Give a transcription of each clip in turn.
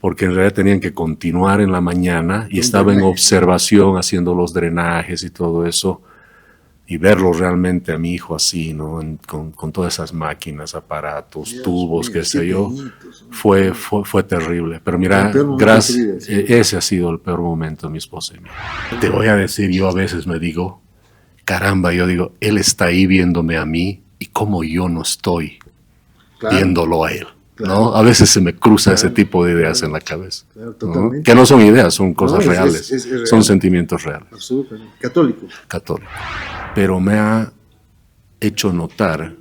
porque en realidad tenían que continuar en la mañana y estaba en observación haciendo los drenajes y todo eso, y verlo realmente a mi hijo así, ¿no? Con todas esas máquinas, aparatos, Dios tubos, mío, qué sé yo, fue terrible. Pero mira, gracias, ese ha sido el peor momento de mi esposa y mío. Te voy a decir, yo a veces me digo, caramba, yo digo, él está ahí viéndome a mí y cómo yo no estoy viéndolo a él. Claro. ¿No? A veces se me cruza ese tipo de ideas en la cabeza. ¿No? Que no son ideas, son cosas reales. Es real. Son sentimientos reales. Absolutamente. Católico. Pero me ha hecho notar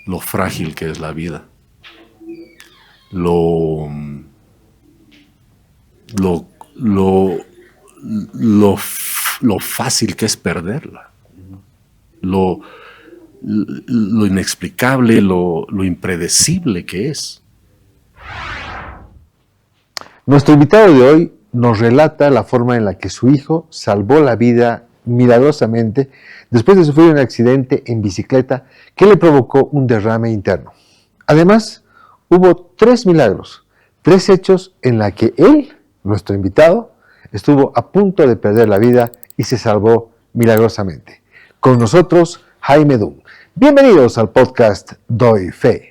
lo frágil que es la vida. Lo fácil que es perderla. Lo inexplicable, lo impredecible que es. Nuestro invitado de hoy nos relata la forma en la que su hijo salvó la vida milagrosamente después de sufrir un accidente en bicicleta que le provocó un derrame interno. Además, hubo 3 milagros, 3 hechos en la que él, nuestro invitado, estuvo a punto de perder la vida y se salvó milagrosamente. Con nosotros, Jaime Dunn. Bienvenidos al podcast Doy Fe.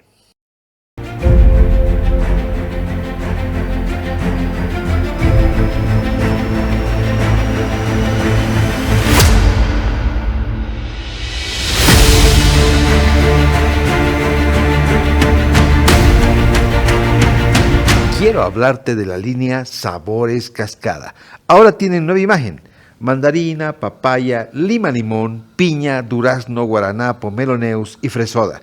Quiero hablarte de la línea Sabores Cascada. Ahora tienen nueva imagen: mandarina, papaya, lima limón, piña, durazno, guaraná, pomeloneus y fresoda.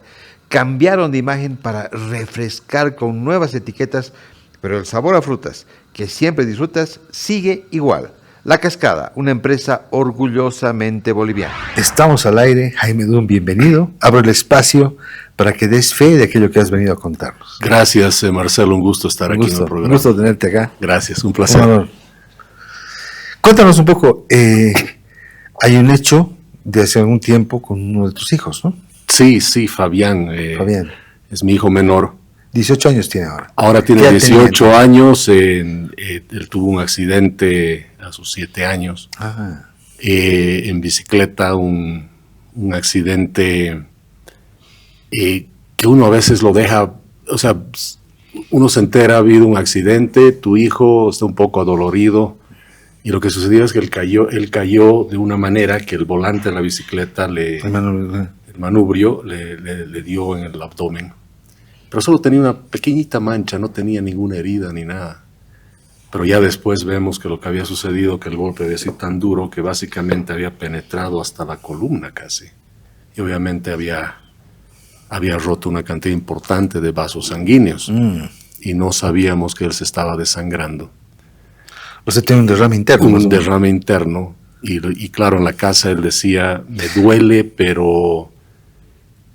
Cambiaron de imagen para refrescar con nuevas etiquetas, pero el sabor a frutas que siempre disfrutas sigue igual. La Cascada, una empresa orgullosamente boliviana. Estamos al aire. Jaime Dunn, bienvenido. Abro el espacio para que des fe de aquello que has venido a contarnos. Gracias, Marcelo. Un gusto estar aquí en el programa. Un gusto tenerte acá. Gracias, un placer. Cuéntanos un poco. Hay un hecho de hace algún tiempo con uno de tus hijos, ¿no? Sí, Fabián. Fabián. Es mi hijo menor. 18 años tiene ahora. Ahora tiene 18 años. Él tuvo un accidente a sus 7 años. Ajá. En bicicleta, un accidente que uno a veces lo deja, o sea, uno se entera, ha habido un accidente, tu hijo está un poco adolorido, y lo que sucedió es que él cayó de una manera que el volante de la bicicleta, el manubrio, le dio en el abdomen. Pero solo tenía una pequeñita mancha, no tenía ninguna herida ni nada. Pero ya después vemos que lo que había sucedido, que el golpe había sido tan duro que básicamente había penetrado hasta la columna casi. Y obviamente había roto una cantidad importante de vasos sanguíneos. Y no sabíamos que él se estaba desangrando. O sea, tiene un derrame interno. Un derrame interno. Y claro, en la casa él decía, me duele, pero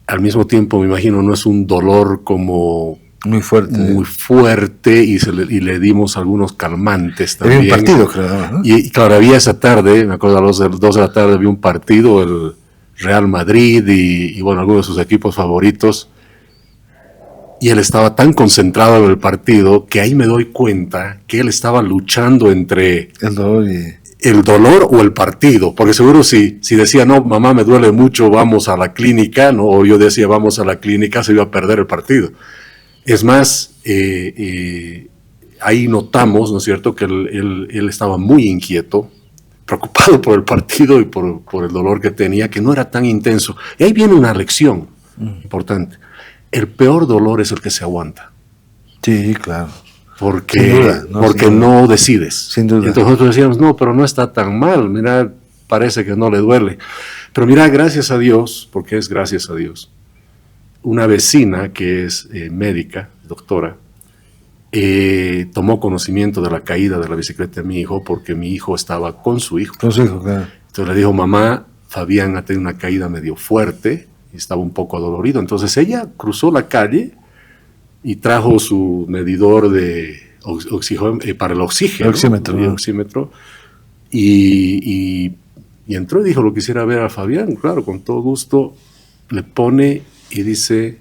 al mismo tiempo me imagino no es un dolor como muy fuerte y le dimos algunos calmantes también. Había un partido, creo, ¿no? Y claro, había esa tarde, me acuerdo a las 2 de la tarde había un partido, el Real Madrid y bueno, algunos de sus equipos favoritos, y él estaba tan concentrado en el partido que ahí me doy cuenta que él estaba luchando entre el dolor o el partido, porque seguro si decía, no, mamá, me duele mucho, vamos a la clínica, ¿no? O yo decía, vamos a la clínica, se iba a perder el partido. Es más, ahí notamos, ¿no es cierto?, que él estaba muy inquieto, preocupado por el partido y por el dolor que tenía, que no era tan intenso. Y ahí viene una lección importante. El peor dolor es el que se aguanta. Sí, claro. Porque no decides. Sin duda. Y entonces nosotros decíamos, no, pero no está tan mal, mira, parece que no le duele. Pero mira, gracias a Dios, porque es gracias a Dios, una vecina que es médica, doctora, tomó conocimiento de la caída de la bicicleta de mi hijo, porque mi hijo estaba con su hijo. Con su hijo, claro. Entonces le dijo, mamá, Fabián ha tenido una caída medio fuerte y estaba un poco adolorido. Entonces ella cruzó la calle y trajo su medidor de para el oxígeno, oxímetro, y entró y dijo, lo quisiera ver a Fabián. Claro, con todo gusto, le pone y dice,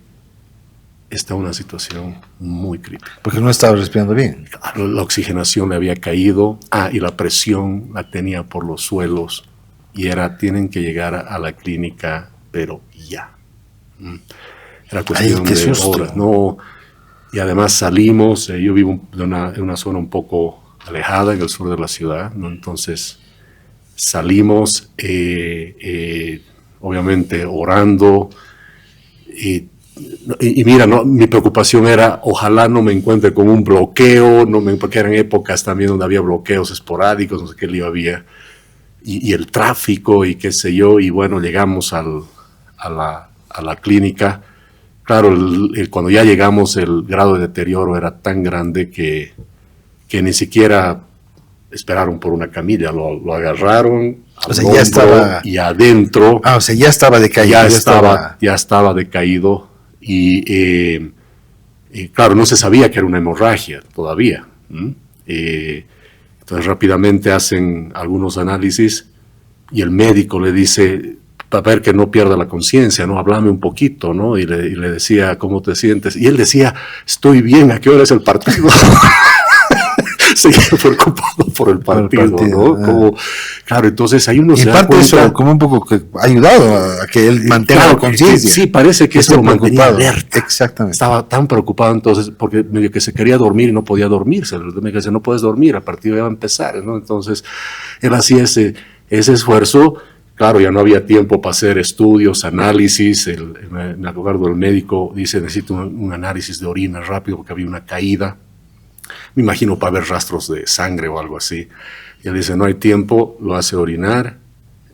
está en una situación muy crítica. Porque no estaba respirando bien. La oxigenación le había caído, y la presión la tenía por los suelos, y tienen que llegar a la clínica, pero ya. Era cuestión qué de susto. horas, ¿no? Y además salimos, yo vivo en una zona un poco alejada en el sur de la ciudad, ¿no? Entonces salimos, obviamente orando, y mira, ¿no? Mi preocupación era, ojalá no me encuentre con un bloqueo, porque eran épocas también donde había bloqueos esporádicos, no sé qué lío había, y el tráfico y qué sé yo, y bueno, llegamos a la clínica. Claro, cuando ya llegamos, el grado de deterioro era tan grande que ni siquiera esperaron por una camilla, lo agarraron al hombro, ya estaba, y adentro. O sea, ya estaba decaído. Ya estaba decaído, y claro, no se sabía que era una hemorragia todavía. Entonces rápidamente hacen algunos análisis y el médico le dice, para ver que no pierda la conciencia, ¿no? Háblame un poquito, ¿no? Y le decía, ¿cómo te sientes? Y él decía, estoy bien, ¿a qué hora es el partido? Seguía preocupado por el partido, ¿no? Claro, entonces hay unos... Y parte de eso como un poco que ha ayudado a que él mantenga la conciencia. Sí, parece que eso lo mantenía alerta. Exactamente. Estaba tan preocupado entonces, porque medio que se quería dormir y no podía dormirse. Me decía, no puedes dormir, el partido ya va a empezar, ¿no? Entonces, él hacía ese esfuerzo. Claro, ya no había tiempo para hacer estudios, análisis. Me acuerdo, el médico dice, necesito un análisis de orina rápido porque había una caída. Me imagino para ver rastros de sangre o algo así. Y él dice, no hay tiempo, lo hace orinar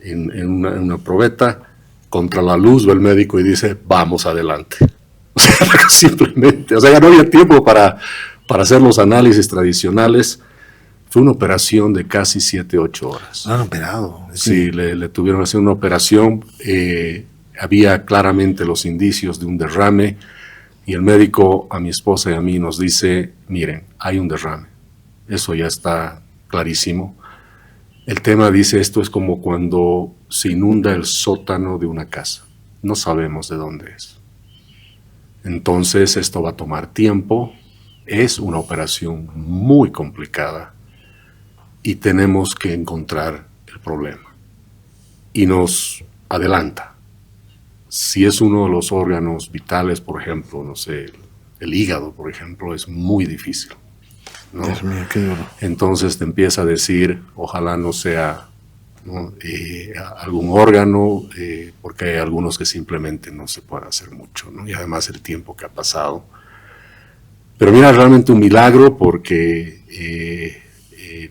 en una probeta, contra la luz va el médico y dice, vamos adelante. O sea, simplemente, ya no había tiempo para hacer los análisis tradicionales. Fue una operación de casi 7-8 horas. Lo han operado. Sí, le tuvieron que hacer una operación. Había claramente los indicios de un derrame. Y el médico a mi esposa y a mí nos dice, miren, hay un derrame. Eso ya está clarísimo. El tema dice, esto es como cuando se inunda el sótano de una casa. No sabemos de dónde es. Entonces esto va a tomar tiempo. Es una operación muy complicada. Y tenemos que encontrar el problema. Y nos adelanta. Si es uno de los órganos vitales, por ejemplo, no sé, el hígado, por ejemplo, es muy difícil, ¿no? Dios mío, qué duro. Entonces te empieza a decir, ojalá no sea, ¿no? Algún órgano, porque hay algunos que simplemente no se puede hacer mucho, ¿no? Y además el tiempo que ha pasado. Pero mira, realmente un milagro, porque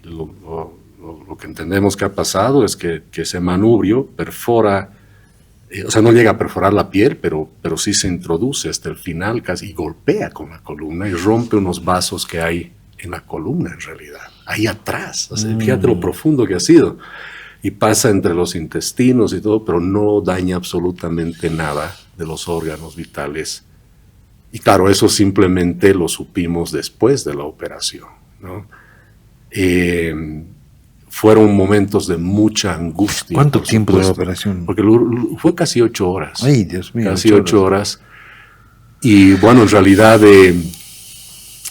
lo que entendemos que ha pasado es que ese manubrio perfora, no llega a perforar la piel, pero sí se introduce hasta el final casi y golpea con la columna y rompe unos vasos que hay en la columna en realidad, ahí atrás. Fíjate lo profundo que ha sido. Y pasa entre los intestinos y todo, pero no daña absolutamente nada de los órganos vitales. Y claro, eso simplemente lo supimos después de la operación, ¿no? Fueron momentos de mucha angustia. ¿Cuánto tiempo de la operación? Porque fue casi 8 horas. Ay, Dios mío. Casi 8 horas. Y bueno, en realidad,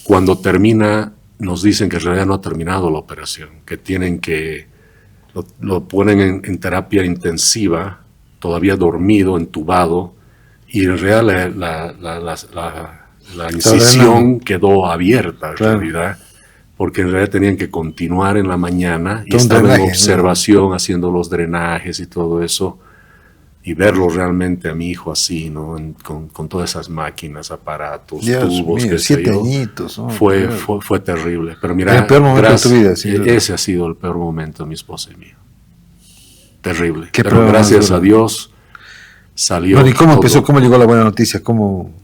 cuando termina, nos dicen que en realidad no ha terminado la operación, que tienen que, lo ponen en terapia intensiva, todavía dormido, entubado, y en realidad la incisión quedó abierta, en realidad. Porque en realidad tenían que continuar en la mañana y estaban en observación, haciendo los drenajes y todo eso, y verlo realmente a mi hijo así, ¿no? Con todas esas máquinas, aparatos, tubos, mío, 7 añitos. Fue terrible. Pero mira, el peor momento de tu vida. Sí, ese ha sido el peor momento de mi esposa y mío. Terrible. Pero gracias a Dios salió. Bueno, ¿y cómo empezó? ¿Cómo llegó la buena noticia? ¿Cómo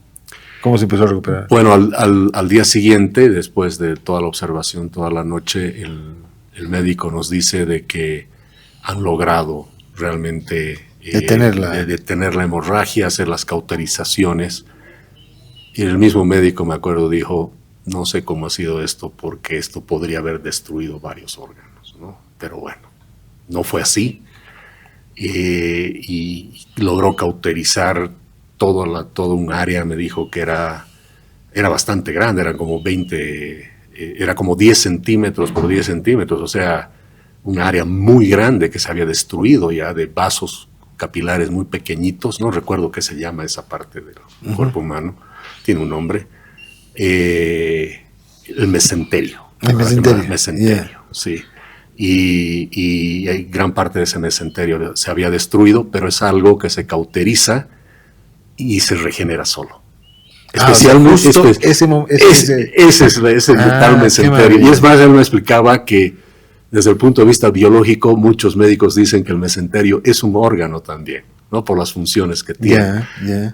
se empezó a recuperar? Bueno, al día siguiente, después de toda la observación, toda la noche, el médico nos dice de que han logrado realmente detener la hemorragia, hacer las cauterizaciones. Y el mismo médico, me acuerdo, dijo, no sé cómo ha sido esto, porque esto podría haber destruido varios órganos, ¿no? Pero bueno, no fue así. Y logró cauterizar todo un área. Me dijo que era era bastante grande, eran como 20, era como 10 centímetros por 10 centímetros, o sea, un área muy grande que se había destruido ya de vasos capilares muy pequeñitos, no recuerdo qué se llama esa parte del cuerpo humano, tiene un nombre, el mesenterio. El mesenterio. Mesenterio, sí. Y hay gran parte de ese mesenterio se había destruido, pero es algo que se cauteriza y se regenera solo. Especialmente ese es el tal mesenterio. Y es más, él me explicaba que desde el punto de vista biológico, muchos médicos dicen que el mesenterio es un órgano también, ¿no? Por las funciones que tiene.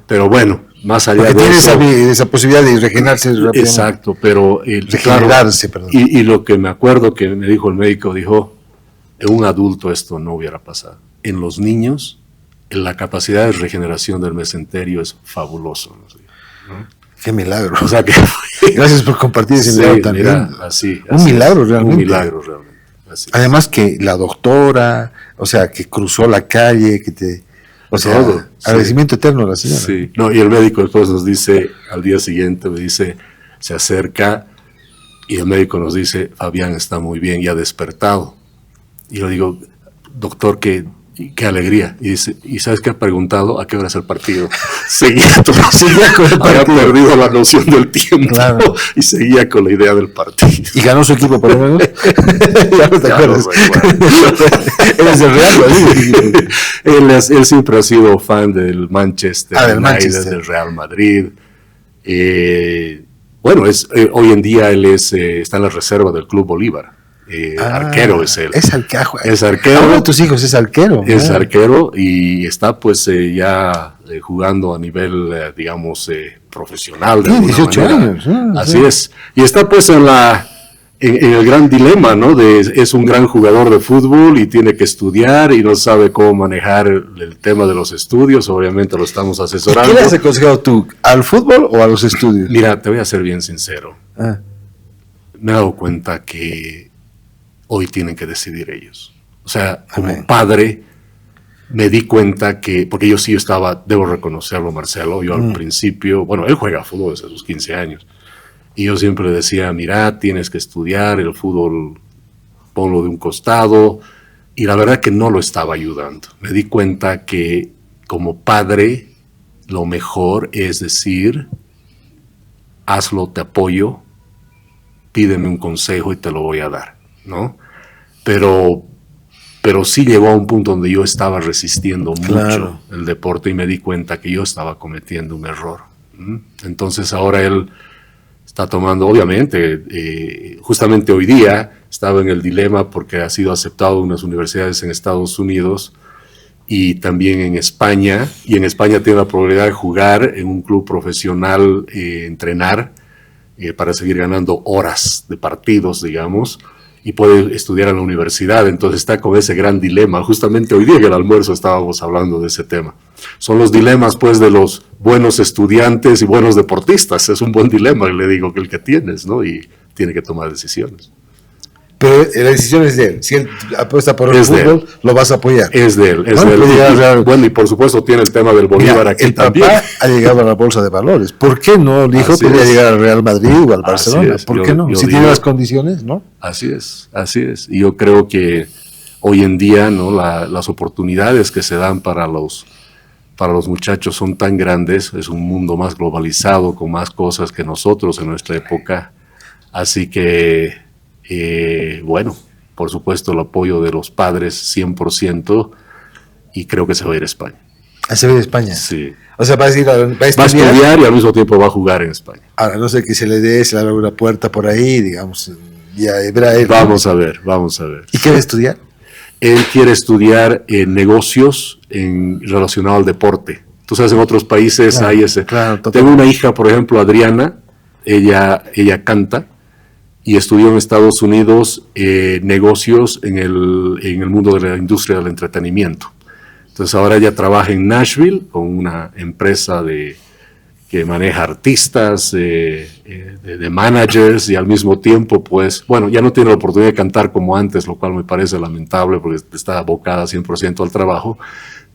Pero bueno, más allá porque de eso... tiene esa posibilidad de regenerarse rápidamente. Exacto, pero... regenerarse, perdón. Y lo que me acuerdo que me dijo el médico, dijo, en un adulto esto no hubiera pasado. En los niños, la capacidad de regeneración del mesenterio es fabuloso, ¿no? Qué milagro. O sea que... Gracias por compartir ese milagro también. Mira, así un milagro es, realmente. Un milagro realmente. Además que la doctora, o sea, que cruzó la calle, que te... O sea, todo, agradecimiento eterno a la señora. Sí, no, y el médico después nos dice, al día siguiente me dice, se acerca y el médico nos dice, Fabián está muy bien, ya ha despertado. Y yo digo, doctor, qué alegría. Y dice, ¿y sabes qué ha preguntado? ¿A qué hora es el partido? Seguía con el partido. Había perdido la noción del tiempo, claro. Y seguía con la idea del partido. ¿Y ganó su equipo por lo menos? Ya no te acuerdas. Él es del Real Madrid. Él siempre ha sido fan del Manchester United, del Real Madrid. Bueno, hoy en día él está en la reserva del Club Bolívar. Arquero es él. Es arquero. Es arquero. Uno de tus hijos es arquero. Es arquero y está pues ya jugando a nivel, digamos, profesional. De 18 años. Así es. Y está pues en el gran dilema, ¿no? Es un gran jugador de fútbol y tiene que estudiar y no sabe cómo manejar el tema de los estudios. Obviamente lo estamos asesorando. ¿Qué le has aconsejado tú? ¿Al fútbol o a los estudios? Mira, te voy a ser bien sincero. Me he dado cuenta que hoy tienen que decidir ellos. O sea, como padre, me di cuenta que, porque yo estaba, debo reconocerlo, Marcelo, yo al principio, bueno, él juega fútbol desde sus 15 años, y yo siempre le decía, mira, tienes que estudiar, el fútbol ponlo de un costado, y la verdad que no lo estaba ayudando. Me di cuenta que como padre, lo mejor es decir, hazlo, te apoyo, pídeme un consejo y te lo voy a dar, ¿no? Pero sí llegó a un punto donde yo estaba resistiendo mucho el deporte y me di cuenta que yo estaba cometiendo un error. Entonces ahora él está tomando, obviamente, justamente hoy día estaba en el dilema porque ha sido aceptado en unas universidades en Estados Unidos y también en España, y en España tiene la probabilidad de jugar en un club profesional, entrenar para seguir ganando horas de partidos, digamos, y puede estudiar en la universidad. Entonces está con ese gran dilema. Justamente hoy día en el almuerzo estábamos hablando de ese tema. Son los dilemas, pues, de los buenos estudiantes y buenos deportistas. Es un buen dilema, le digo, que el que tienes, ¿no? Y tiene que tomar decisiones. Pero la decisión es de él. Si él apuesta por el fútbol, lo vas a apoyar. Es de él. Bueno, y por supuesto tiene el tema del Bolívar. Mira, aquí el también. Papá ha llegado a la bolsa de valores. ¿Por qué no el hijo podría llegar al Real Madrid o al Barcelona? ¿Por qué no? Si tiene las condiciones, ¿no? Así es. Y yo creo que hoy en día, ¿no? Las oportunidades que se dan para los muchachos son tan grandes. Es un mundo más globalizado, con más cosas que nosotros en nuestra época. Así que... bueno, por supuesto el apoyo de los padres 100% y creo que se va a ir a España. ¿Se va a ir a España? Sí. O sea, va a estudiar y al mismo tiempo va a jugar en España. Ahora, no sé que se le abra una puerta por ahí, digamos, ya verá él. Vamos a ver. ¿Y quiere estudiar? Él quiere estudiar negocios relacionado al deporte. Tú sabes, en otros países hay ese. Claro, tengo una hija, por ejemplo, Adriana, ella canta, y estudió en Estados Unidos negocios en el mundo de la industria del entretenimiento. Entonces ahora ella trabaja en Nashville con una empresa que maneja artistas, de managers, y al mismo tiempo, pues, bueno, ya no tiene la oportunidad de cantar como antes, lo cual me parece lamentable porque está abocada 100% al trabajo,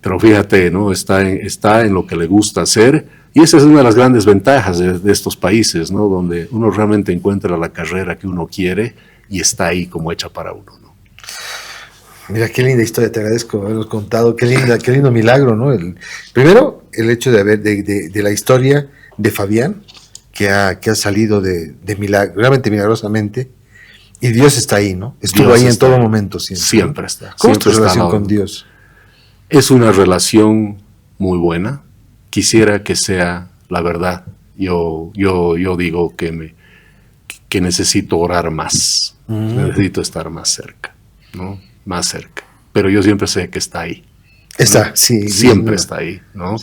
Pero fíjate, ¿no? Está en lo que le gusta hacer, y esa es una de las grandes ventajas de estos países, ¿no? Donde uno realmente encuentra la carrera que uno quiere y está ahí como hecha para uno, ¿no? Mira, qué linda historia, te agradezco habernos contado, qué lindo milagro, ¿no? Primero, el hecho de la historia de Fabián, que ha salido realmente milagrosamente, y Dios está ahí, ¿no? Estuvo Dios ahí en está todo ahí. momento siempre. Siempre está. ¿Cómo es tu Siempre está relación al lado. con Dios? Es una relación muy buena. Quisiera que sea la verdad. Yo digo que necesito orar más. Necesito estar más cerca, ¿no? Más cerca. Pero yo siempre sé que está ahí. Está, ¿no? sí. Siempre está ahí, ¿no?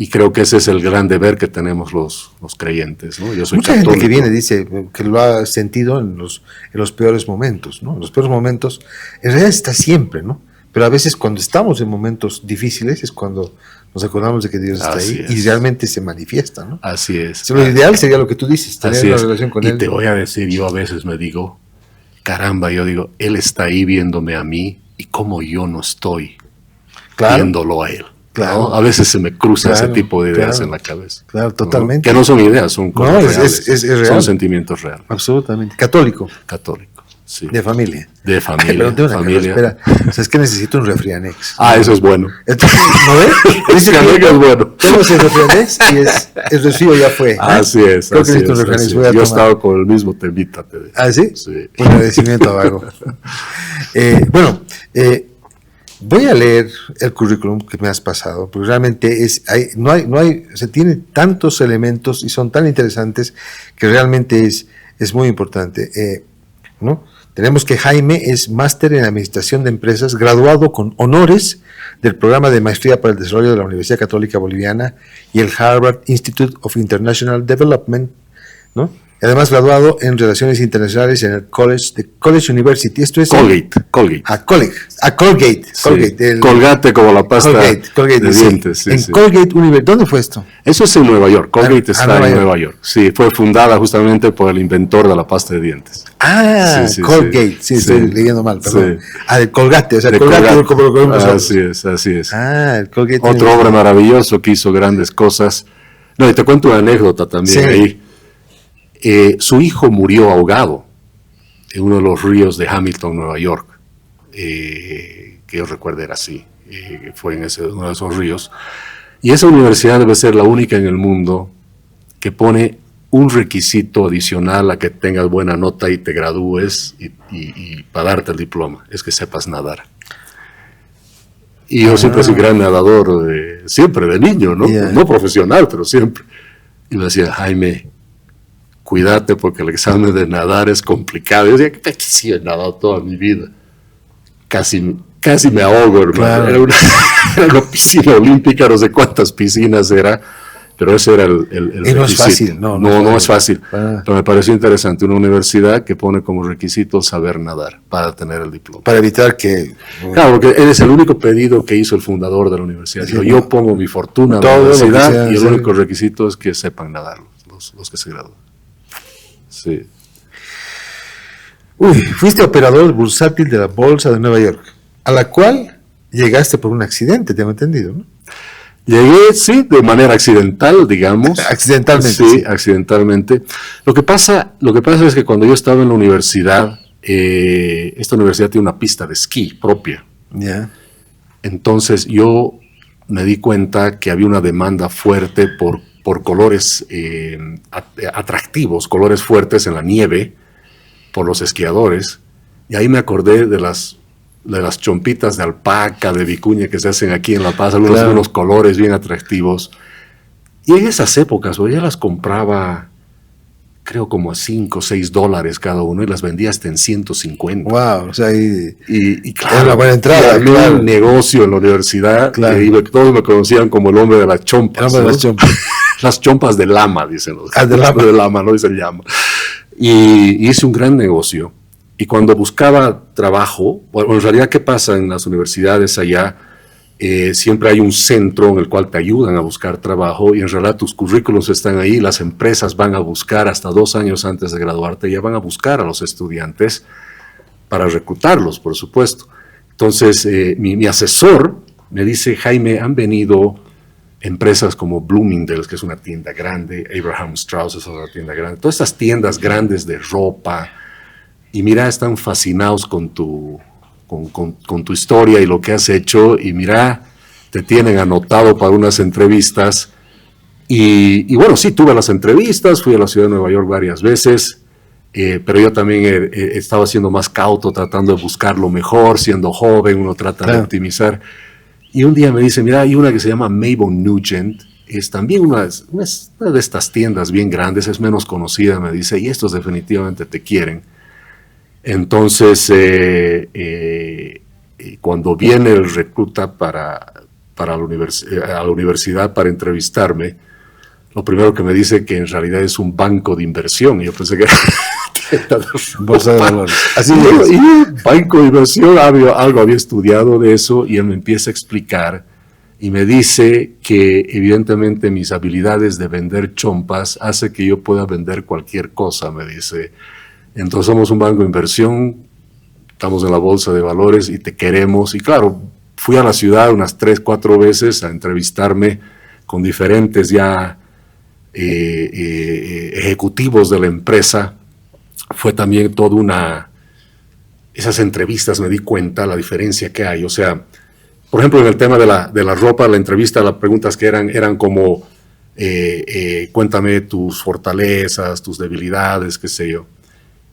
Y creo que ese es el gran deber que tenemos los creyentes, ¿no? Yo soy Mucha católico. gente que viene dice que lo ha sentido en los peores momentos, ¿no? En los peores momentos, en realidad está siempre, ¿no? Pero a veces cuando estamos en momentos difíciles es cuando nos acordamos de que Dios está Así ahí es. y realmente se manifiesta, ¿no? Así es. Lo ideal sería lo que tú dices, tener Así una es. relación con y Él. te voy a decir, yo a veces me digo, caramba, Él está ahí viéndome a mí y cómo yo no estoy viéndolo a Él. Claro. ¿no? A veces se me cruza ese tipo de ideas en la cabeza. Claro, totalmente. ¿no? Que no son ideas, son cosas reales. Es real. Son sentimientos reales. Absolutamente. Católico. Católico, sí. De familia. De familia. Pero tengo una familia. cosa, espera. O sea, es que necesito un refrianex. Eso es bueno. Entonces, ¿no ves? Dice Refrianex es bueno. Tenemos el refrianex y el resfrío ya fue. Así es. Creo así que necesito un es, refrianex. así Voy a es. Yo he tomar. estado con el mismo temita. Te digo. ¿Ah, sí? Sí. Un agradecimiento a Vago. Voy a leer el currículum que me has pasado, porque realmente tiene tantos elementos y son tan interesantes que realmente es muy importante, ¿no? Tenemos que Jaime es máster en Administración de Empresas, graduado con honores del programa de Maestría para el Desarrollo de la Universidad Católica Boliviana y el Harvard Institute of International Development, ¿no? Además, graduado en Relaciones Internacionales en el College University. Esto es Colgate. Colgate. Sí. Colgate como la pasta Colgate, de dientes. Sí, en sí. Colgate University. ¿Dónde fue esto? Eso es en Nueva York. Colgate está Nueva en York. Nueva York. Sí, fue fundada justamente por el inventor de la pasta de dientes. Sí, Colgate. Sí, estoy leyendo mal, perdón. Sí. De Colgate, o sea, De Colgate. Como lo conocemos. Así es. El Colgate. Otro University. hombre maravilloso que hizo grandes cosas. No, y te cuento una anécdota también Sí. ahí. Su hijo murió ahogado en uno de los ríos de Hamilton, Nueva York, que yo recuerdo era así, fue en uno de esos ríos. Y esa universidad debe ser la única en el mundo que pone un requisito adicional a que tengas buena nota y te gradúes y para darte el diploma, es que sepas nadar. Y yo siempre soy gran nadador, siempre de niño, ¿no? Yeah. No profesional, pero siempre. Y me decía, Jaime, cuídate porque el examen de nadar es complicado. Yo decía, que sí he nadado toda mi vida. Casi me ahogo, hermano. Claro. Era una piscina olímpica, no sé cuántas piscinas era, pero ese era el Y no es requisito. fácil, no es fácil. Ah. Pero me pareció interesante una universidad que pone como requisito saber nadar para tener el diploma. Para evitar que... Claro, porque él es el único pedido que hizo el fundador de la universidad. Sí, Dijo, no. yo pongo mi fortuna en la Todo lo que universidad sea, y el sí. único requisito es que sepan nadar los que se gradúan. Sí. Fuiste operador bursátil de la Bolsa de Nueva York, a la cual llegaste por un accidente, tengo entendido, ¿no? Llegué, sí, de manera accidental, digamos. Accidentalmente. Sí, accidentalmente. Lo que pasa es que cuando yo estaba en la universidad, esta universidad tiene una pista de esquí propia. Ya. Entonces yo me di cuenta que había una demanda fuerte por colores atractivos, colores fuertes en la nieve, por los esquiadores. Y ahí me acordé de las chompitas de alpaca, de vicuña que se hacen aquí en La Paz, unos colores bien atractivos. Y en esas épocas, yo ya las compraba, creo como a $5 o $6 cada uno, y las vendía hasta en 150. Wow, o sea, Y claro, era una buena entrada. había Claro. un negocio en la universidad, Claro. y todos me conocían como el hombre de las chompas. El hombre de ¿no? las chompas. Las chompas de lama, dicen los. De lama. De lama, no dicen llama. Y hice un gran negocio. Y cuando buscaba trabajo, bueno, en realidad, ¿qué pasa en las universidades allá? Siempre hay un centro en el cual te ayudan a buscar trabajo, y en realidad tus currículos están ahí, las empresas van a buscar hasta 2 años antes de graduarte, ya van a buscar a los estudiantes para reclutarlos, por supuesto. Entonces, mi asesor me dice, Jaime, han venido empresas como Bloomingdale's, que es una tienda grande, Abraham Strauss es otra tienda grande, todas estas tiendas grandes de ropa, y mira, están fascinados con tu historia y lo que has hecho, y mira, te tienen anotado para unas entrevistas. Y bueno, sí, tuve las entrevistas, fui a la ciudad de Nueva York varias veces, pero yo también he estado siendo más cauto, tratando de buscar lo mejor, siendo joven, uno trata de optimizar. Y un día me dice, mira, hay una que se llama Mabel Nugent, es también una de estas tiendas bien grandes, es menos conocida, me dice, y estos definitivamente te quieren. Entonces, cuando viene el recluta a la universidad para entrevistarme, lo primero que me dice que en realidad es un banco de inversión. Y yo pensé que era bolsa de valores. Así es. Y banco de inversión, algo había estudiado de eso, y él me empieza a explicar y me dice que evidentemente mis habilidades de vender chompas hace que yo pueda vender cualquier cosa, me dice. Entonces somos un banco de inversión, estamos en la bolsa de valores y te queremos. Y claro, fui a la ciudad unas 3, 4 veces a entrevistarme con diferentes ya ejecutivos de la empresa. Fue también toda esas entrevistas me di cuenta la diferencia que hay. O sea, por ejemplo, en el tema de la ropa, la entrevista, las preguntas que eran como, cuéntame tus fortalezas, tus debilidades, qué sé yo.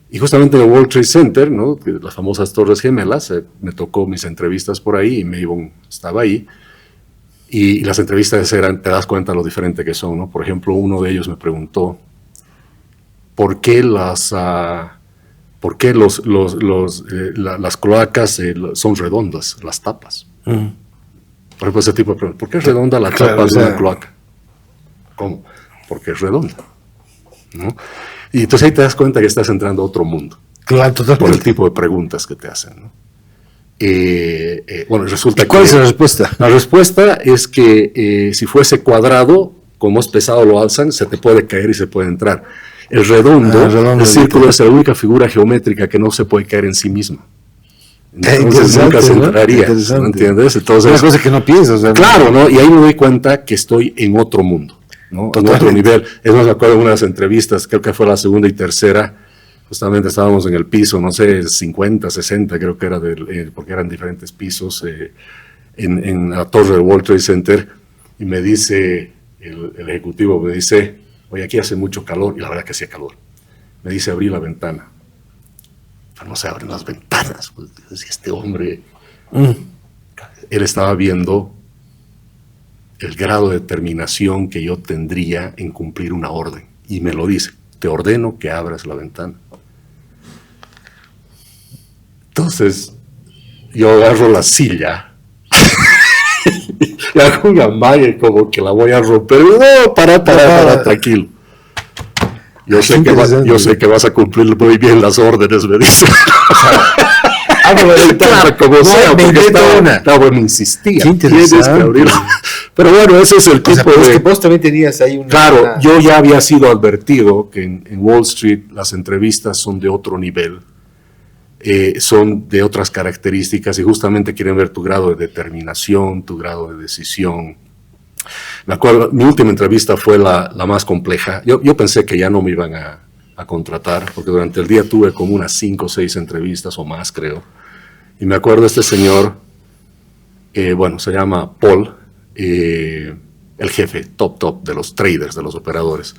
Y justamente en el World Trade Center, ¿no?, las famosas Torres Gemelas, me tocó mis entrevistas por ahí y Mabel estaba ahí. Y las entrevistas te das cuenta de lo diferente que son, ¿no? Por ejemplo, uno de ellos me preguntó, ¿por qué las cloacas son redondas, las tapas? Por ejemplo, ese tipo de preguntas. ¿Por qué es redonda la tapa de una cloaca? ¿Cómo? Porque es redonda, ¿no? Y entonces ahí te das cuenta que estás entrando a otro mundo. Claro, totalmente. Por el tipo de preguntas que te hacen, ¿no? Bueno, resulta que... ¿Cuál es la respuesta? La respuesta es que si fuese cuadrado, como es pesado lo alzan, se te puede caer y se puede entrar. El redondo, el círculo, es la única figura geométrica que no se puede caer en sí misma. Entonces nunca se entraría, ¿no entiendes? Entonces, una cosa que no piensas. Claro, ¿no? Y ahí me doy cuenta que estoy en otro mundo, ¿no? En otro nivel. Es más, me acuerdo de unas entrevistas, creo que fue la segunda y tercera, justamente estábamos en el piso, no sé, 50, 60, creo que era, porque eran diferentes pisos, en la torre del World Trade Center, y me dice, el ejecutivo me dice, oye, aquí hace mucho calor, y la verdad que hacía calor. Me dice, abrí la ventana. Pero no se abren las ventanas. Pues, este hombre, él estaba viendo el grado de determinación que yo tendría en cumplir una orden, y me lo dice, te ordeno que abras la ventana. Entonces, yo agarro la silla y hago una malla como que la voy a romper. No, para, tranquilo. Yo sé que vas a cumplir muy bien las órdenes, me dice. Claro, como sea, porque bueno, insistía. Qué interesante. Pero bueno, ese es el tipo de... que vos también tenías ahí una... Claro, yo ya había sido advertido que en Wall Street las entrevistas son de otro nivel, son de otras características y justamente quieren ver tu grado de determinación, tu grado de decisión. Me acuerdo, mi última entrevista fue la más compleja. Yo pensé que ya no me iban a contratar, porque durante el día tuve como unas 5 o 6 entrevistas o más, creo. Y me acuerdo este señor, bueno, se llama Paul, el jefe top de los traders, de los operadores.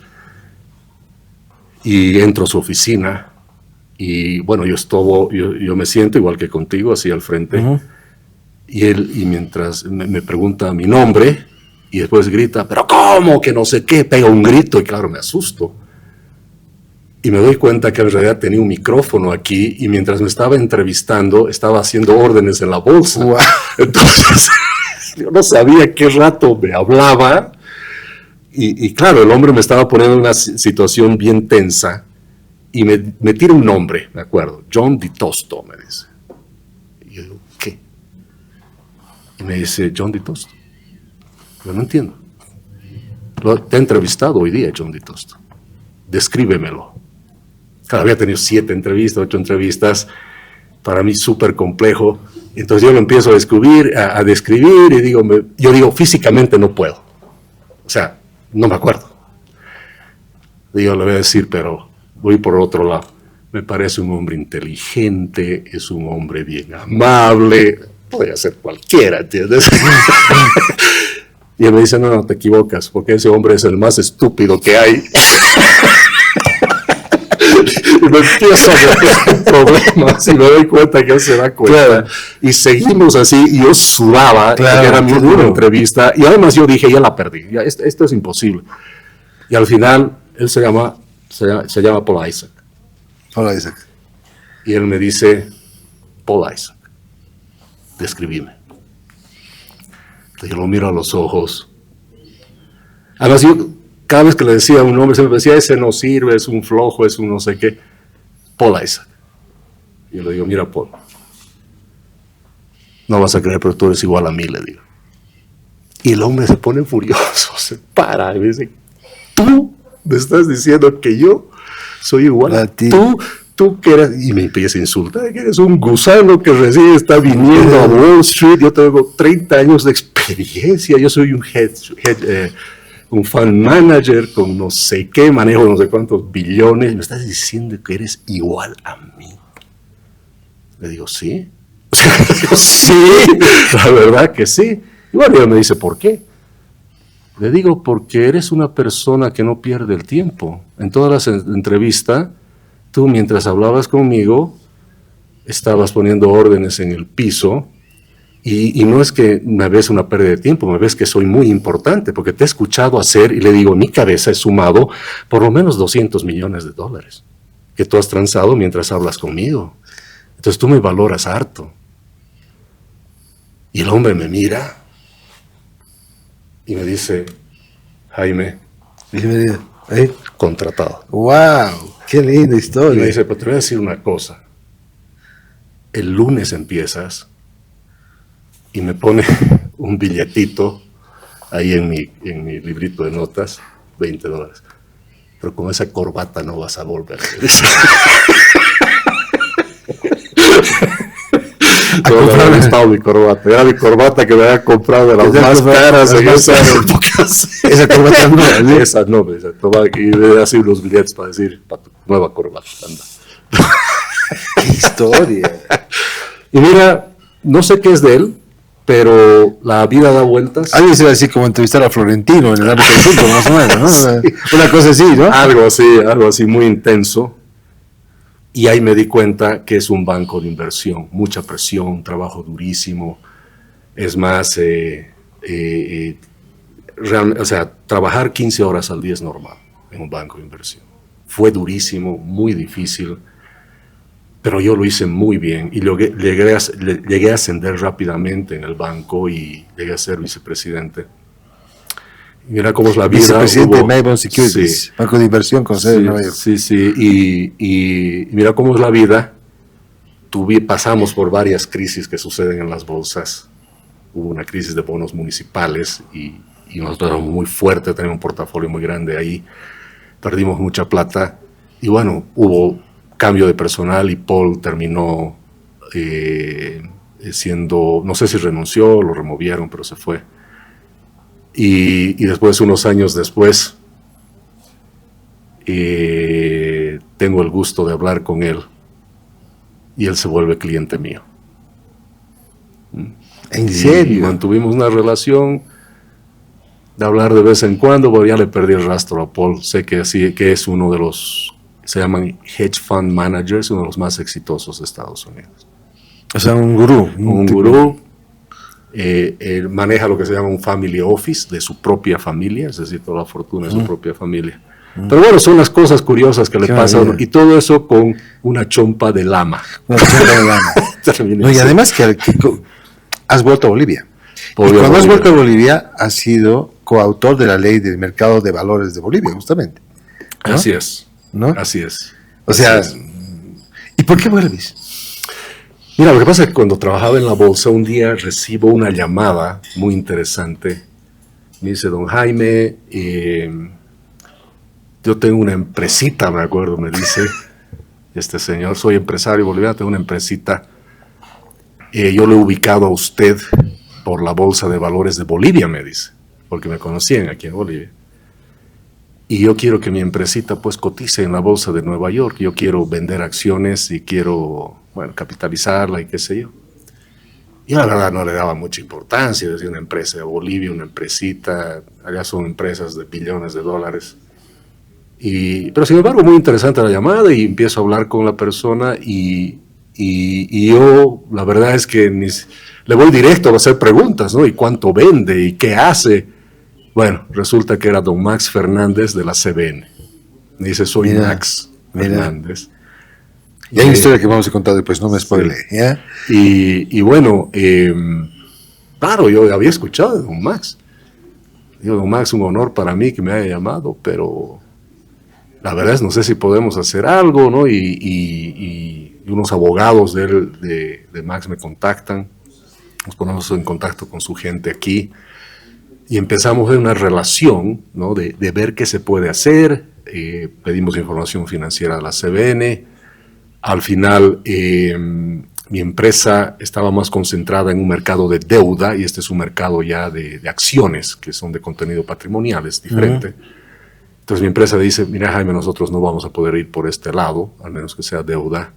Y entro a su oficina y bueno, yo me siento igual que contigo, así al frente. Y mientras me pregunta mi nombre y después grita, pero ¿cómo? Que no sé qué, pega un grito y claro, me asusto. Y me doy cuenta que en realidad tenía un micrófono aquí y mientras me estaba entrevistando estaba haciendo órdenes en la bolsa. Wow. Entonces, yo no sabía qué rato me hablaba y claro, el hombre me estaba poniendo en una situación bien tensa y me tira un nombre, me acuerdo, John DiTosto, me dice. Y yo digo, ¿qué? Y me dice, John DiTosto. Yo no entiendo. Te he entrevistado hoy día, John DiTosto. Descríbemelo. Claro, había tenido 7 entrevistas, 8 entrevistas, para mí súper complejo, Entonces yo lo empiezo a describir y yo digo, físicamente no puedo. O sea, no me acuerdo. Yo le voy a decir, pero voy por otro lado. Me parece un hombre inteligente, es un hombre bien amable, puede ser cualquiera, ¿entiendes? Y él me dice, no, te equivocas, porque ese hombre es el más estúpido que hay. Y me empiezo a meter en problemas y me doy cuenta que él se da cuenta. Claro. Y seguimos así, y yo sudaba, claro, porque era mi última entrevista, y además yo dije, ya la perdí, ya, esto es imposible. Y al final, él se llama Paul Isaac. Paul Isaac. Y él me dice, Paul Isaac, describime. Entonces yo lo miro a los ojos. Además, yo cada vez que le decía a un hombre, siempre decía, ese no sirve, es un flojo, es un no sé qué. Paul Isaac. Y yo le digo, mira, Paul, no vas a creer, pero tú eres igual a mí, le digo. Y el hombre se pone furioso, se para y me dice, tú me estás diciendo que yo soy igual a ti. Tú que eres, y me empieza a insultar, que eres un gusano que recién está viniendo a Wall Street, yo tengo 30 años de experiencia, yo soy un fund manager con no sé qué, manejo no sé cuántos billones, me estás diciendo que eres igual a mí. Le digo, sí. Sí, la verdad que sí. Y bueno, ella me dice, ¿por qué? Le digo, porque eres una persona que no pierde el tiempo. En todas las entrevistas, tú mientras hablabas conmigo, estabas poniendo órdenes en el piso, y no es que me ves una pérdida de tiempo, me ves que soy muy importante, porque te he escuchado hacer, y le digo, en mi cabeza he sumado por lo menos $200 millones que tú has transado mientras hablas conmigo. Entonces tú me valoras harto. Y el hombre me mira y me dice, Jaime, contratado. ¡Wow! ¡Qué linda historia! Y me dice, pero te voy a decir una cosa. El lunes empiezas, y me pone un billetito ahí en mi librito de notas, $20. Pero con esa corbata no vas a volver. No me había gustado mi corbata. Era mi corbata que me había comprado de las más caras en esas épocas. Esa corbata no. Esa no, y me así unos billetes para decir, para tu nueva corbata, anda. ¡Qué historia! Y mira, no sé qué es de él, pero la vida da vueltas. Algo se va a decir como entrevistar a Florentino en el ámbito del fútbol, más o menos, ¿no? Sí. Una cosa así, ¿no? Algo así muy intenso. Y ahí me di cuenta que es un banco de inversión, mucha presión, trabajo durísimo. Es más, trabajar 15 horas al día es normal en un banco de inversión. Fue durísimo, muy difícil, pero yo lo hice muy bien y llegué a ascender rápidamente en el banco y llegué a ser vicepresidente. Mira cómo es la vida. Vicepresidente de Mayborn Securities, sí, banco de inversión con sede en Nueva York. Sí, y mira cómo es la vida. Pasamos por varias crisis que suceden en las bolsas. Hubo una crisis de bonos municipales y nosotros éramos muy fuertes, teníamos un portafolio muy grande ahí. Perdimos mucha plata y bueno, hubo cambio de personal y Paul terminó siendo, no sé si renunció, lo removieron, pero se fue. Y después, unos años después, tengo el gusto de hablar con él y él se vuelve cliente mío. ¿En serio? Y mantuvimos una relación de hablar de vez en cuando, pero ya le perdí el rastro a Paul. Sé que sí, que es uno de los, se llaman hedge fund managers, uno de los más exitosos de Estados Unidos. O sea, un gurú. Un gurú. Él maneja lo que se llama un family office de su propia familia, es decir, toda la fortuna de su propia familia. Pero bueno, son las cosas curiosas que le pasan, y todo eso con una chompa de lama. Una chompa de lama. No, y además que has vuelto a Bolivia. Y cuando has vuelto a Bolivia, has sido coautor de la ley del mercado de valores de Bolivia, justamente, ¿no? Así es, ¿no? Así es. O sea, ¿y por qué vuelves? Mira, lo que pasa es que cuando trabajaba en la bolsa, un día recibo una llamada muy interesante. Me dice, don Jaime, yo tengo una empresita, me acuerdo, me dice este señor, soy empresario boliviano, tengo una empresita Yo lo he ubicado a usted por la Bolsa de Valores de Bolivia, me dice, porque me conocían aquí en Bolivia. Y yo quiero que mi empresita pues cotice en la Bolsa de Nueva York. Yo quiero vender acciones y quiero, bueno, capitalizarla y qué sé yo. Y la verdad no le daba mucha importancia, decía una empresa de Bolivia, una empresita, allá son empresas de billones de dólares. Pero sin embargo, muy interesante la llamada y empiezo a hablar con la persona y yo, la verdad es que le voy directo a hacer preguntas, ¿no? ¿Y cuánto vende? ¿Y qué hace? Bueno, resulta que era don Max Fernández de la CBN. Me dice, soy Max Fernández. Y hay una historia que vamos a contar después, no me spoile, ¿ya? Y bueno, claro, yo había escuchado de don Max. Digo, don Max, un honor para mí que me haya llamado, pero la verdad es no sé si podemos hacer algo, ¿no? Y unos abogados de Max me contactan, nos ponemos en contacto con su gente aquí y empezamos a ver una relación, ¿no? de ver qué se puede hacer. Pedimos información financiera a la CBN. Al final, mi empresa estaba más concentrada en un mercado de deuda y este es un mercado ya de acciones que son de contenido patrimonial, es diferente. Entonces mi empresa dice, mira Jaime, nosotros no vamos a poder ir por este lado, al menos que sea deuda.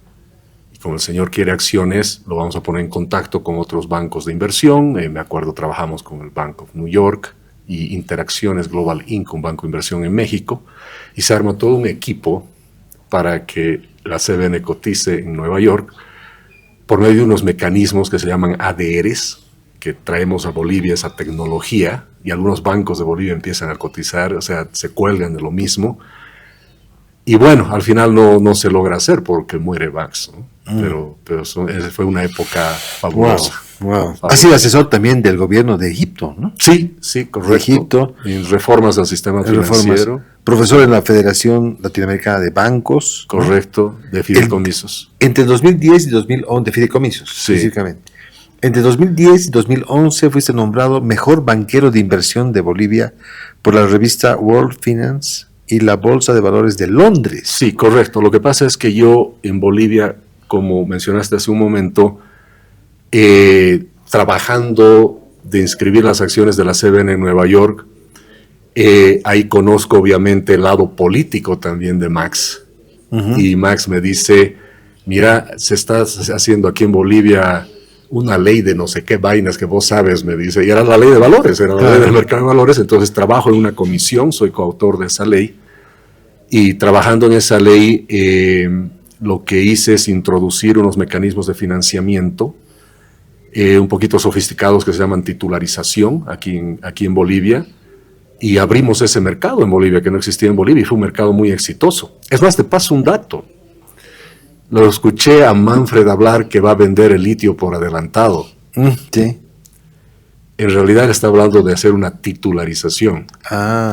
Y como el señor quiere acciones, lo vamos a poner en contacto con otros bancos de inversión. Me acuerdo, trabajamos con el Bank of New York y Interacciones Global Inc., un banco de inversión en México. Y se arma todo un equipo para que la CBN cotice en Nueva York por medio de unos mecanismos que se llaman ADRs, que traemos a Bolivia esa tecnología, y algunos bancos de Bolivia empiezan a cotizar, o sea, se cuelgan de lo mismo. Y bueno, al final no se logra hacer porque muere Max, ¿no? Pero fue una época fabulosa. Wow. Ha sido asesor también del gobierno de Egipto, ¿no? Sí, correcto. De Egipto. En reformas al sistema financiero. Profesor en la Federación Latinoamericana de Bancos. Correcto, de fideicomisos. Entre 2010 y 2011, de fideicomisos, sí. Específicamente. Entre 2010 y 2011 fuiste nombrado mejor banquero de inversión de Bolivia por la revista World Finance y la Bolsa de Valores de Londres. Sí, correcto. Lo que pasa es que yo en Bolivia, como mencionaste hace un momento, trabajando de inscribir las acciones de la CBN en Nueva York, ahí conozco obviamente el lado político también de Max. Y Max me dice, mira, se está haciendo aquí en Bolivia una ley de no sé qué vainas que vos sabes, me dice, y era la ley de valores, era la ley del mercado de valores. Entonces trabajo en una comisión, soy coautor de esa ley, y trabajando en esa ley lo que hice es introducir unos mecanismos de financiamiento un poquito sofisticados que se llaman titularización aquí en Bolivia, y abrimos ese mercado en Bolivia que no existía en Bolivia y fue un mercado muy exitoso. Es más, te paso un dato. Lo escuché a Manfred hablar que va a vender el litio por adelantado. Sí. En realidad él está hablando de hacer una titularización.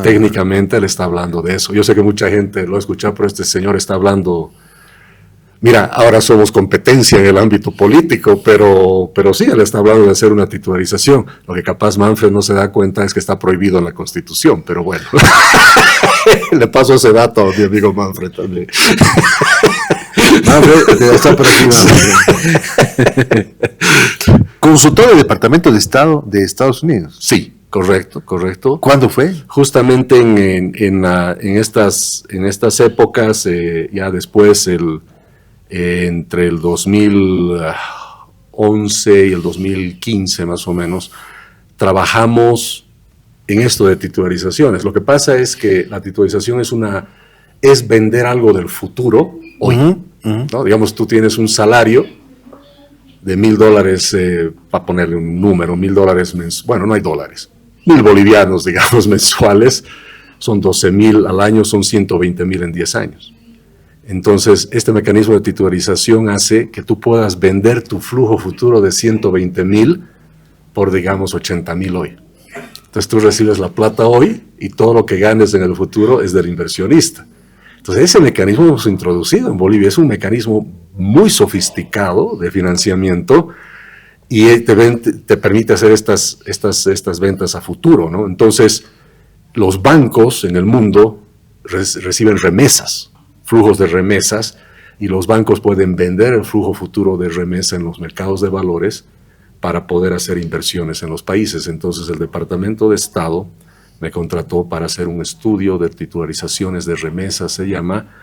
Técnicamente él está hablando de eso. Yo sé que mucha gente lo ha escuchado, pero este señor está hablando... Mira, ahora somos competencia en el ámbito político, pero sí, él está hablando de hacer una titularización. Lo que capaz Manfred no se da cuenta es que está prohibido en la Constitución, pero bueno. Le paso ese dato a mi amigo Manfred también. Manfred, está por aquí, Manfred. Consultor del Departamento de Estado de Estados Unidos. Sí, correcto. ¿Cuándo fue? Justamente en estas épocas, ya después entre el 2011 y el 2015 más o menos, trabajamos en esto de titularizaciones. Lo que pasa es que la titularización es vender algo del futuro hoy. ¿No? Digamos, tú tienes un salario de $1,000, para ponerle un número, $1,000 bueno, no hay dólares, 1,000 bolivianos, digamos, mensuales, son 12,000 al año, son 120,000 en 10 años. Entonces, este mecanismo de titularización hace que tú puedas vender tu flujo futuro de 120,000 por, digamos, 80,000 hoy. Entonces, tú recibes la plata hoy y todo lo que ganes en el futuro es del inversionista. Entonces, ese mecanismo hemos introducido en Bolivia. Es un mecanismo muy sofisticado de financiamiento y te permite hacer estas ventas a futuro, ¿no? Entonces, los bancos en el mundo reciben remesas, flujos de remesas, y los bancos pueden vender el flujo futuro de remesa en los mercados de valores para poder hacer inversiones en los países. Entonces el Departamento de Estado me contrató para hacer un estudio de titularizaciones de remesas, se llama,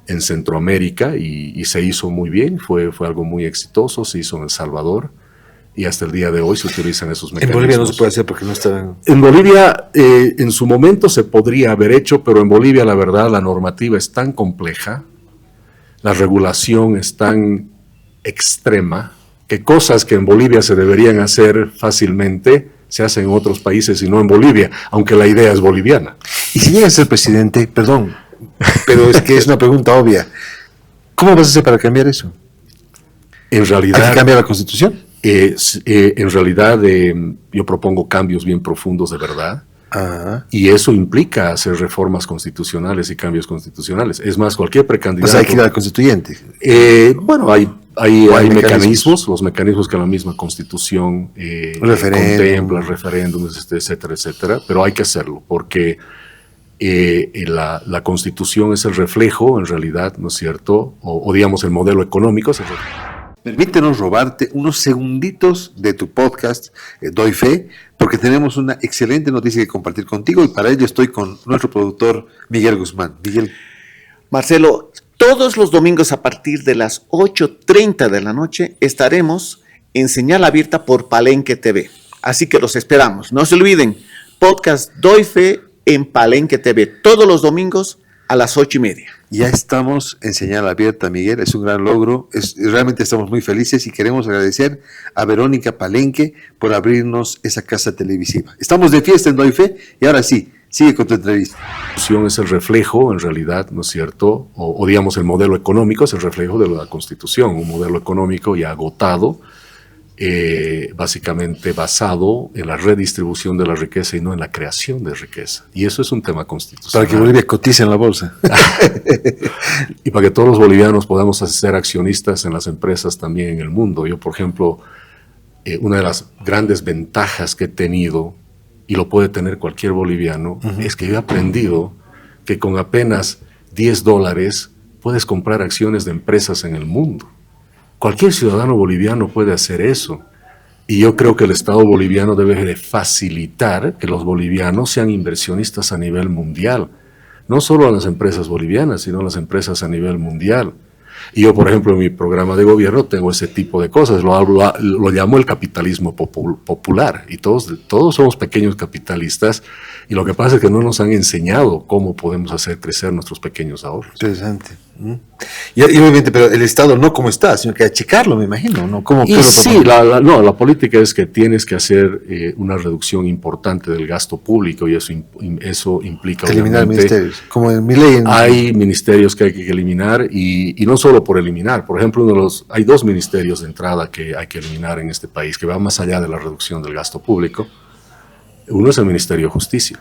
en Centroamérica, y se hizo muy bien, fue algo muy exitoso, se hizo en El Salvador, y hasta el día de hoy se utilizan esos mecanismos. En Bolivia no se puede hacer porque no está... En Bolivia, en su momento se podría haber hecho, pero en Bolivia, la verdad, la normativa es tan compleja, la regulación es tan extrema, que cosas que en Bolivia se deberían hacer fácilmente, se hacen en otros países y no en Bolivia, aunque la idea es boliviana. Y si llega a ser presidente, perdón, pero es que es una pregunta obvia, ¿cómo vas a hacer para cambiar eso? En realidad... ¿Hay que cambiar la Constitución? En realidad, yo propongo cambios bien profundos de verdad. Ah. Y eso implica hacer reformas constitucionales y cambios constitucionales. Es más, cualquier precandidato... O sea, hay que ir al constituyente. Bueno, hay mecanismos, los mecanismos que la misma Constitución contempla, referéndums, etcétera, etcétera, pero hay que hacerlo, porque la Constitución es el reflejo, en realidad, ¿no es cierto? O digamos, el modelo económico es el reflejo. Permítenos robarte unos segunditos de tu podcast, Doy Fe, porque tenemos una excelente noticia que compartir contigo y para ello estoy con nuestro productor Miguel Guzmán. Miguel. Marcelo, todos los domingos a partir de las 8:30 de la noche estaremos en señal abierta por Palenque TV. Así que los esperamos. No se olviden, podcast Doy Fe en Palenque TV, todos los domingos a las 8:30. Ya estamos en señal abierta, Miguel, es un gran logro, realmente estamos muy felices y queremos agradecer a Verónica Palenque por abrirnos esa casa televisiva. Estamos de fiesta en Doy Fe y ahora sí, sigue con tu entrevista. La Constitución es el reflejo, en realidad, ¿no es cierto? O digamos, el modelo económico es el reflejo de la Constitución, un modelo económico ya agotado, básicamente basado en la redistribución de la riqueza y no en la creación de riqueza. Y eso es un tema constitucional. Para que Bolivia cotice en la bolsa. Y para que todos los bolivianos podamos ser accionistas en las empresas también en el mundo. Yo, por ejemplo, una de las grandes ventajas que he tenido, y lo puede tener cualquier boliviano, es que yo he aprendido que con apenas $10 puedes comprar acciones de empresas en el mundo. Cualquier ciudadano boliviano puede hacer eso. Y yo creo que el Estado boliviano debe de facilitar que los bolivianos sean inversionistas a nivel mundial. No solo a las empresas bolivianas, sino a las empresas a nivel mundial. Y yo, por ejemplo, en mi programa de gobierno tengo ese tipo de cosas. Lo llamo el capitalismo popular. Y todos somos pequeños capitalistas. Y lo que pasa es que no nos han enseñado cómo podemos hacer crecer nuestros pequeños ahorros. Interesante. Y obviamente, pero el Estado no como está, sino que achicarlo, me imagino, ¿no? Sí, la política es que tienes que hacer una reducción importante del gasto público y eso implica eliminar ministerios, como en mi ley. Hay ministerios que hay que eliminar y no solo por eliminar. Por ejemplo, hay 2 ministerios de entrada que hay que eliminar en este país, que van más allá de la reducción del gasto público. Uno es el Ministerio de Justicia,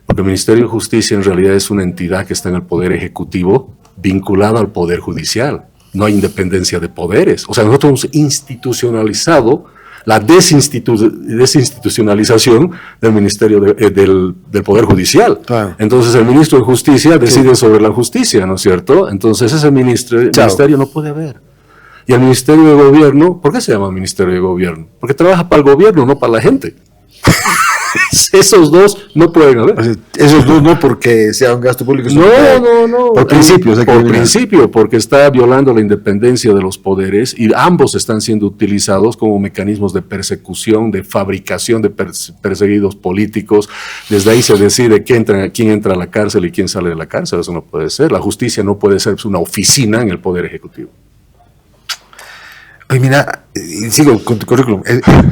porque el Ministerio de Justicia en realidad es una entidad que está en el Poder Ejecutivo vinculada al Poder Judicial. No hay independencia de poderes. O sea, nosotros hemos institucionalizado la desinstitucionalización del Ministerio del Poder Judicial. Claro. Entonces el ministro de Justicia decide sobre la justicia, ¿no es cierto? Entonces ese ministerio no puede haber. Y el Ministerio de Gobierno, ¿por qué se llama Ministerio de Gobierno? Porque trabaja para el gobierno, no para la gente. Esos dos no pueden haber. O sea, esos dos no porque sea un gasto público. No. Por principio. Por principio, porque está violando la independencia de los poderes y ambos están siendo utilizados como mecanismos de persecución, de fabricación de perseguidos políticos. Desde ahí se decide quién entra a la cárcel y quién sale de la cárcel. Eso no puede ser. La justicia no puede ser una oficina en el Poder Ejecutivo. Oye, mira, sigo con tu currículum.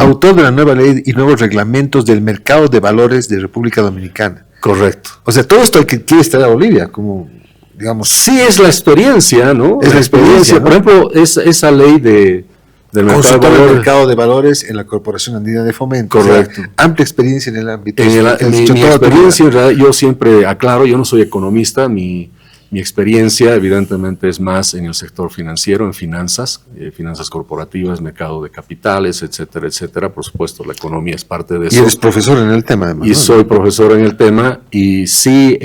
Autor de la nueva ley y nuevos reglamentos del mercado de valores de República Dominicana. Correcto. O sea, todo esto que quiere estar a Bolivia, como, digamos... Sí, es la experiencia, ¿no? Es la experiencia, ¿no? Por ejemplo, esa ley del mercado de valores en la Corporación Andina de Fomento. Correcto. O sea, amplia experiencia en el ámbito. Mi experiencia, en realidad, yo siempre aclaro, yo no soy economista, mi experiencia evidentemente es más en el sector financiero, en finanzas corporativas, mercado de capitales, etcétera, etcétera. Por supuesto, la economía es parte de eso. Y eres profesor en el tema, además. Y soy profesor en el tema y sí,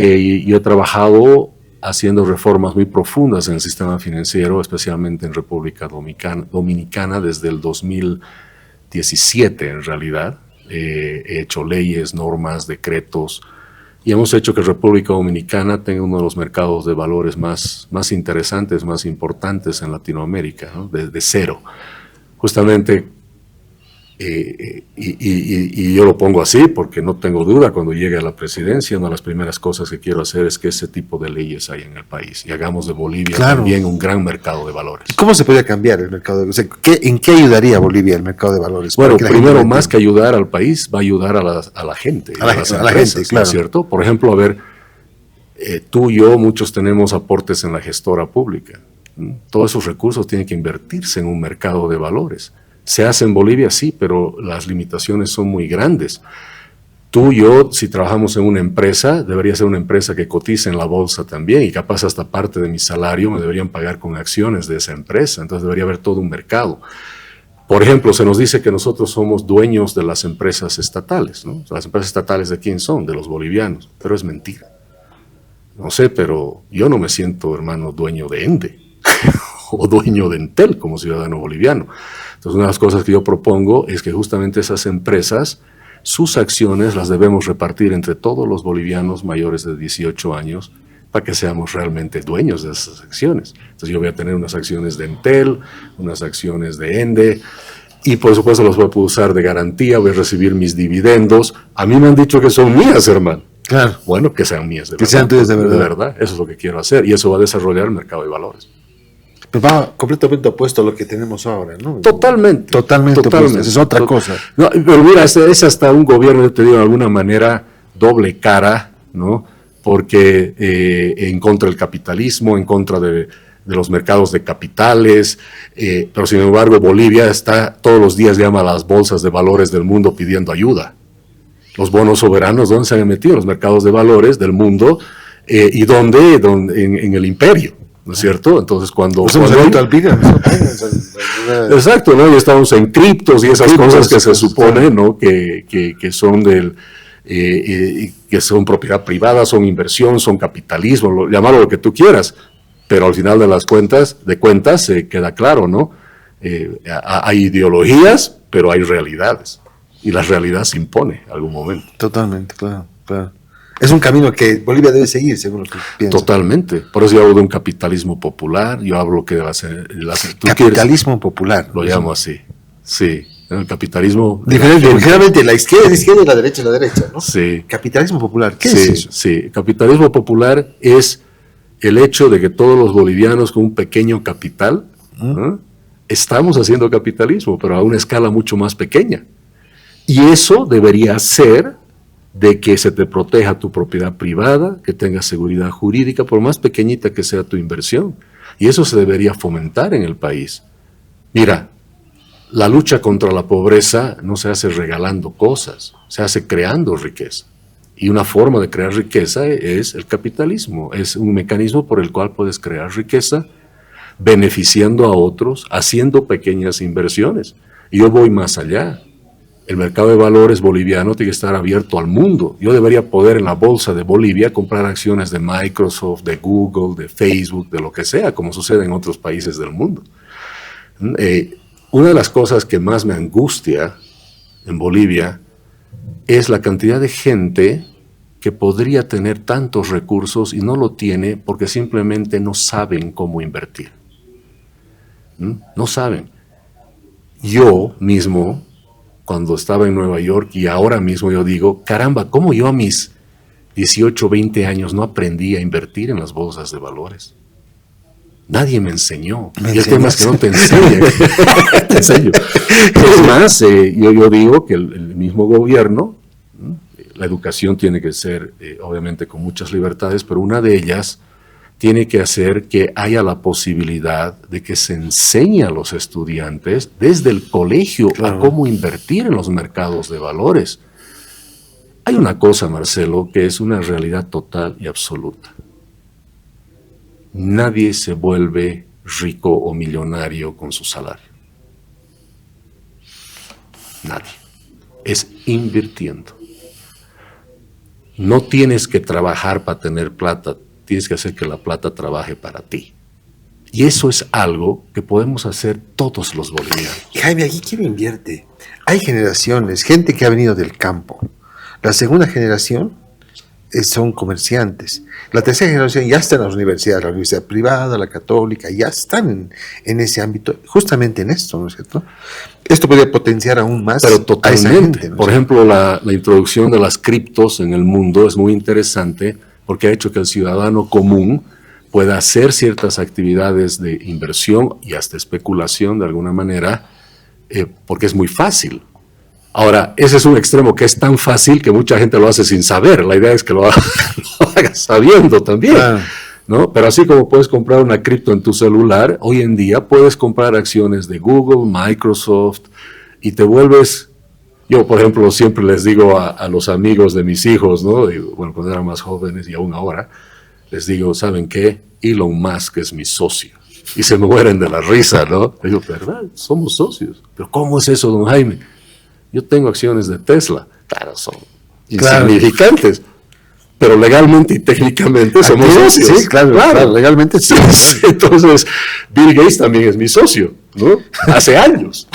yo he trabajado haciendo reformas muy profundas en el sistema financiero, especialmente en República Dominicana desde el 2017 en realidad. He hecho leyes, normas, decretos, y hemos hecho que República Dominicana tenga uno de los mercados de valores más interesantes, más importantes en Latinoamérica, ¿no? De cero. Justamente, y yo lo pongo así porque no tengo duda, cuando llegue a la presidencia, una de las primeras cosas que quiero hacer es que ese tipo de leyes haya en el país y hagamos de Bolivia también un gran mercado de valores. ¿Cómo se podría cambiar el mercado de valores? O sea, ¿en qué ayudaría Bolivia el mercado de valores? Bueno, primero, más que ayudar al país, va a ayudar a la gente. A la gente, claro. ¿No es cierto? Por ejemplo, a ver, tú y yo, muchos tenemos aportes en la gestora pública. Todos esos recursos tienen que invertirse en un mercado de valores. Se hace en Bolivia, sí, pero las limitaciones son muy grandes. Tú y yo, si trabajamos en una empresa, debería ser una empresa que cotice en la bolsa también, y capaz hasta parte de mi salario me deberían pagar con acciones de esa empresa. Entonces debería haber todo un mercado. Por ejemplo, se nos dice que nosotros somos dueños de las empresas estatales, ¿no? Las empresas estatales, ¿de quién son? De los bolivianos, pero es mentira. No sé, pero yo no me siento, hermano, dueño de Ende o dueño de Entel como ciudadano boliviano. Entonces, una de las cosas que yo propongo es que justamente esas empresas, sus acciones las debemos repartir entre todos los bolivianos mayores de 18 años para que seamos realmente dueños de esas acciones. Entonces, yo voy a tener unas acciones de Entel, unas acciones de Ende, y por supuesto las voy a poder usar de garantía, voy a recibir mis dividendos. A mí me han dicho que son mías, hermano. Claro. Bueno, que sean mías de verdad. Que sean tuyas de verdad. De verdad, eso es lo que quiero hacer, y eso va a desarrollar el mercado de valores. Pues va completamente opuesto a lo que tenemos ahora, ¿no? Totalmente. Opuesto. Esa es otra cosa. No, pero mira, es hasta un gobierno, yo te digo, de alguna manera, doble cara, ¿no? Porque en contra del capitalismo, en contra de los mercados de capitales, pero sin embargo Bolivia está todos los días llama a las bolsas de valores del mundo pidiendo ayuda. Los bonos soberanos, ¿dónde se han metido? Los mercados de valores del mundo, y ¿dónde? En el imperio. ¿No es cierto? Entonces cuando... Exacto, ¿no? Y estamos en criptos y esas cosas que se supone, ¿no? Que son que son propiedad privada, son inversión, son capitalismo, llamarlo lo que tú quieras, pero al final de las cuentas queda claro, ¿no? Hay ideologías, pero hay realidades, y la realidad se impone en algún momento. Totalmente, claro. Es un camino que Bolivia debe seguir, según lo que pienso. Totalmente. Por eso yo hablo de un capitalismo popular, yo hablo que de las capitalismo popular. Lo llamo así, sí. El capitalismo... Ligeramente, la izquierda es izquierda y la derecha es la derecha, ¿no? Sí. Capitalismo popular, ¿qué es eso? Sí, capitalismo popular es el hecho de que todos los bolivianos con un pequeño capital, ¿no? Estamos haciendo capitalismo, pero a una escala mucho más pequeña. Y eso debería ser de que se te proteja tu propiedad privada, que tengas seguridad jurídica, por más pequeñita que sea tu inversión. Y eso se debería fomentar en el país. Mira, la lucha contra la pobreza no se hace regalando cosas, se hace creando riqueza. Y una forma de crear riqueza es el capitalismo, es un mecanismo por el cual puedes crear riqueza, beneficiando a otros, haciendo pequeñas inversiones. Y yo voy más allá. El mercado de valores boliviano tiene que estar abierto al mundo. Yo debería poder en la bolsa de Bolivia comprar acciones de Microsoft, de Google, de Facebook, de lo que sea, como sucede en otros países del mundo. Una de las cosas que más me angustia en Bolivia es la cantidad de gente que podría tener tantos recursos y no lo tiene porque simplemente no saben cómo invertir. No saben. Yo mismo, cuando estaba en Nueva York, y ahora mismo yo digo, caramba, ¿cómo yo a mis 18, 20 años no aprendí a invertir en las bolsas de valores? Nadie me enseñó. Y el tema es que no te enseñan. Te enseño. Es más, yo digo que el mismo gobierno, la educación tiene que ser, obviamente, con muchas libertades, pero una de ellas tiene que hacer que haya la posibilidad de que se enseñe a los estudiantes desde el colegio a cómo invertir en los mercados de valores. Hay una cosa, Marcelo, que es una realidad total y absoluta. Nadie se vuelve rico o millonario con su salario. Nadie. Es invirtiendo. No tienes que trabajar para tener plata. tienes que hacer que la plata trabaje para ti. Y eso es algo que podemos hacer todos los bolivianos. Jaime, aquí quién invierte. Hay generaciones, gente que ha venido del campo. La segunda generación son comerciantes. La tercera generación ya está en las universidades, la universidad privada, la católica, ya están en ese ámbito, justamente en esto, ¿no es cierto? Esto podría potenciar aún más Pero a esa totalmente. gente, ¿no? Por ejemplo, la introducción de las criptos en el mundo es muy interesante porque ha hecho que el ciudadano común pueda hacer ciertas actividades de inversión y hasta especulación de alguna manera, porque es muy fácil. Ahora, ese es un extremo que es tan fácil que mucha gente lo hace sin saber. La idea es que lo hagas sabiendo también, Claro. ¿no? Pero así como puedes comprar una cripto en tu celular, hoy en día puedes comprar acciones de Google, Microsoft, y te vuelves... Yo, por ejemplo, siempre les digo a los amigos de mis hijos, ¿no? Digo, bueno, cuando eran más jóvenes y aún ahora, les digo, ¿saben qué? Elon Musk es mi socio. Y se me mueren de la risa, ¿no? Digo, ¿verdad? Somos socios. ¿Pero cómo es eso, don Jaime? Yo tengo acciones de Tesla. Claro, son insignificantes. Pero legalmente y técnicamente somos socios. Sí, claro, legalmente sí. Entonces, Bill Gates también es mi socio, ¿no? Hace años.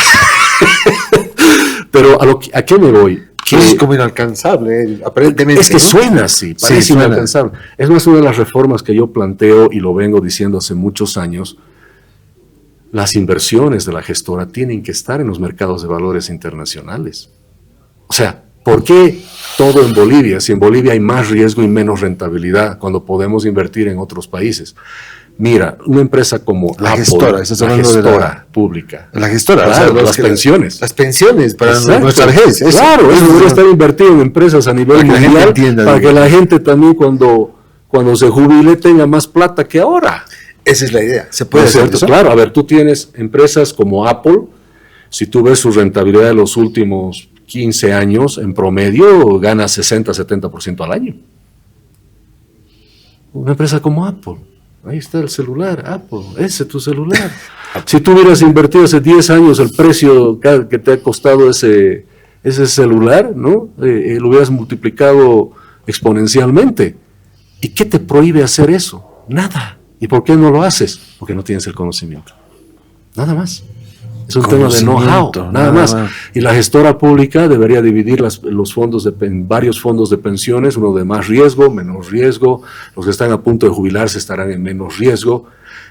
Pero ¿a qué me voy? Que es como inalcanzable, aparentemente. Es que ¿no? suena así, parece suena inalcanzable. Es más, una de las reformas que yo planteo y lo vengo diciendo hace muchos años, las inversiones de la gestora tienen que estar en los mercados de valores internacionales. O sea, ¿por qué todo en Bolivia? Si en Bolivia hay más riesgo y menos rentabilidad cuando podemos invertir en otros países. Mira, una empresa como La Apple, gestora, estás hablando de gestora pública. La gestora, Claro, o sea, las pensiones. Las pensiones para Exacto. nuestra vejez. Eso. Claro, eso debería estar invertido en empresas a nivel Para que la gente mundial, entienda, para ¿no? que la gente también cuando se jubile tenga más plata que ahora. Esa es la idea. ¿Se ¿No puede es hacer cierto? eso? Claro, a ver, tú tienes empresas como Apple, si tú ves su rentabilidad de los últimos 15 años, en promedio gana 60-70% al año. Una empresa como Apple. Ahí está el celular, Apple, ese es tu celular. Si tú hubieras invertido hace 10 años el precio que te ha costado ese celular, ¿no? Lo hubieras multiplicado exponencialmente. ¿Y qué te prohíbe hacer eso? Nada. ¿Y por qué no lo haces? Porque no tienes el conocimiento. Nada más. Es un tema de know-how, nada más. Y la gestora pública debería dividir los fondos en varios fondos de pensiones, uno de más riesgo, menos riesgo. Los que están a punto de jubilarse estarán en menos riesgo.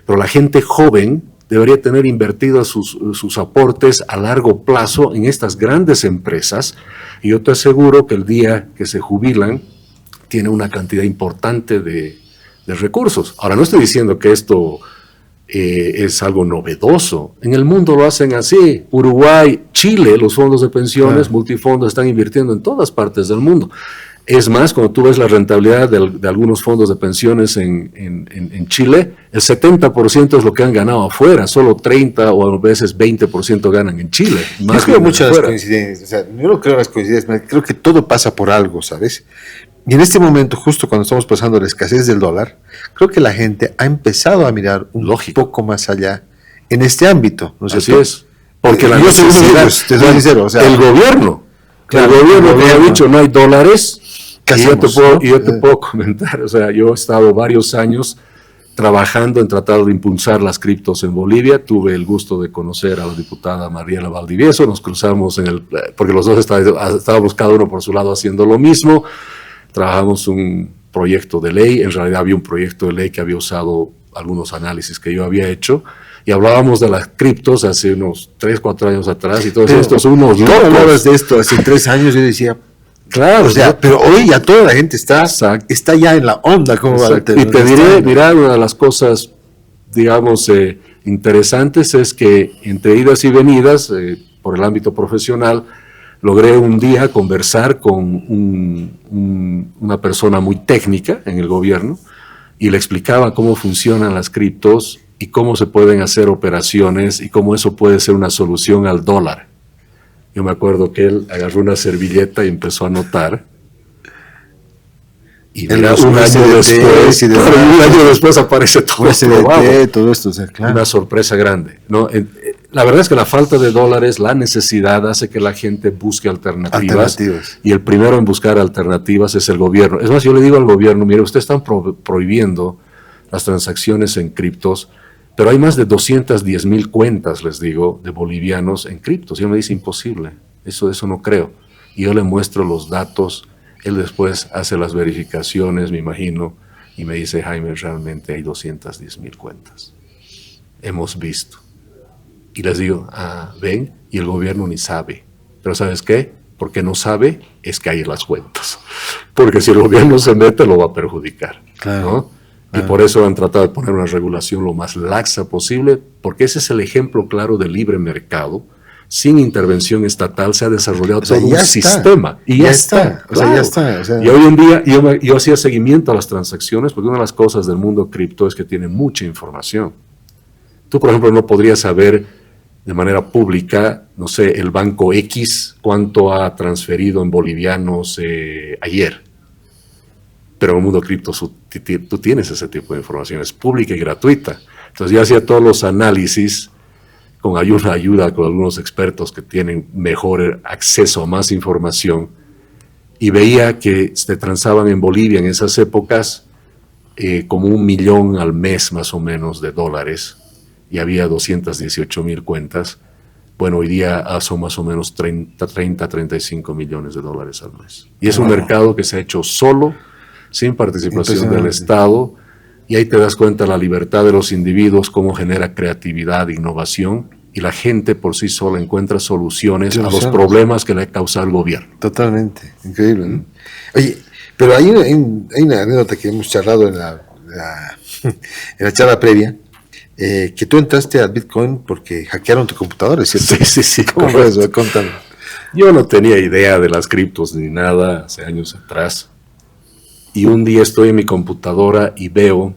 Pero la gente joven debería tener invertidos sus aportes a largo plazo en estas grandes empresas. Y yo te aseguro que el día que se jubilan, tiene una cantidad importante de recursos. Ahora, no estoy diciendo que esto es algo novedoso. En el mundo lo hacen así. Uruguay, Chile, los fondos de pensiones, multifondos, están invirtiendo en todas partes del mundo. Es más, cuando tú ves la rentabilidad de algunos fondos de pensiones en Chile, el 70% es lo que han ganado afuera, solo 30 o a veces 20% ganan en Chile. Yo creo muchas coincidencias. O sea, yo no creo en las coincidencias, creo que todo pasa por algo, ¿sabes? Y en este momento, justo cuando estamos pasando la escasez del dólar, creo que la gente ha empezado a mirar un poco más allá en este ámbito, ¿no es Así cierto? es. Porque la yo soy necesidad, te soy sincero, o sea, el gobierno que ha dicho no hay dólares, y yo te puedo comentar, o sea, yo he estado varios años trabajando en tratar de impulsar las criptos en Bolivia. Tuve el gusto de conocer a la diputada Mariela Valdivieso, nos cruzamos porque los dos estábamos cada uno por su lado haciendo lo mismo. Trabajamos un proyecto de ley, en realidad había un proyecto de ley que había usado algunos análisis que yo había hecho, y hablábamos de las criptos hace unos 3-4 años atrás, y todos estos son unos locos. Hablabas de esto hace 3 años, yo decía, claro, o sea, ¿no? pero hoy ya toda la gente está ya en la onda. ¿Cómo va? Y te diré, mira, una de las cosas, digamos, interesantes es que entre idas y venidas, por el ámbito profesional, logré un día conversar con una persona muy técnica en el gobierno y le explicaba cómo funcionan las criptos y cómo se pueden hacer operaciones y cómo eso puede ser una solución al dólar. Yo me acuerdo que él agarró una servilleta y empezó a anotar. Y mira, un año después aparece todo. Todo esto, o sea, claro. Una sorpresa grande, ¿no? La verdad es que la falta de dólares, la necesidad hace que la gente busque alternativas. Y el primero en buscar alternativas es el gobierno. Es más, yo le digo al gobierno, mire, ustedes están prohibiendo las transacciones en criptos, pero hay más de 210,000 cuentas, les digo, de bolivianos en criptos. Y él me dice, imposible, eso no creo. Y yo le muestro los datos, él después hace las verificaciones, me imagino, y me dice, Jaime, realmente hay 210,000 cuentas. Hemos visto. Y les digo, ven, y el gobierno ni sabe. Pero ¿sabes qué? Porque no sabe, es que hay las cuentas. Porque si el gobierno se mete, lo va a perjudicar. Claro, ¿no? claro. Y por eso han tratado de poner una regulación lo más laxa posible, porque ese es el ejemplo claro del libre mercado. Sin intervención estatal se ha desarrollado todo un sistema. Y ya está. O sea, ya está. O sea, y hoy en día yo hacía seguimiento a las transacciones, porque una de las cosas del mundo cripto es que tiene mucha información. Tú, por ejemplo, no podrías saber de manera pública, no sé, el banco X, cuánto ha transferido en bolivianos ayer. Pero en el mundo cripto tú tienes ese tipo de información, es pública y gratuita. Entonces yo hacía todos los análisis con ayuda con algunos expertos que tienen mejor acceso a más información y veía que se transaban en Bolivia en esas épocas como 1 millón al mes más o menos de dólares. Y había 218,000 cuentas. Bueno, hoy día son más o menos 35 millones de dólares al mes. Y es un mercado que se ha hecho solo, sin participación del Estado, y ahí te das cuenta la libertad de los individuos, cómo genera creatividad, innovación, y la gente por sí sola encuentra soluciones a los problemas que le ha causado el gobierno. Totalmente, increíble, ¿no? Oye, pero hay una anécdota que hemos charlado en la charla previa, que tú entraste a Bitcoin porque hackearon tu computadora, ¿cierto? Sí. ¿Cómo fue eso? Cuéntame. Yo no tenía idea de las criptos ni nada hace años atrás. Y un día estoy en mi computadora y veo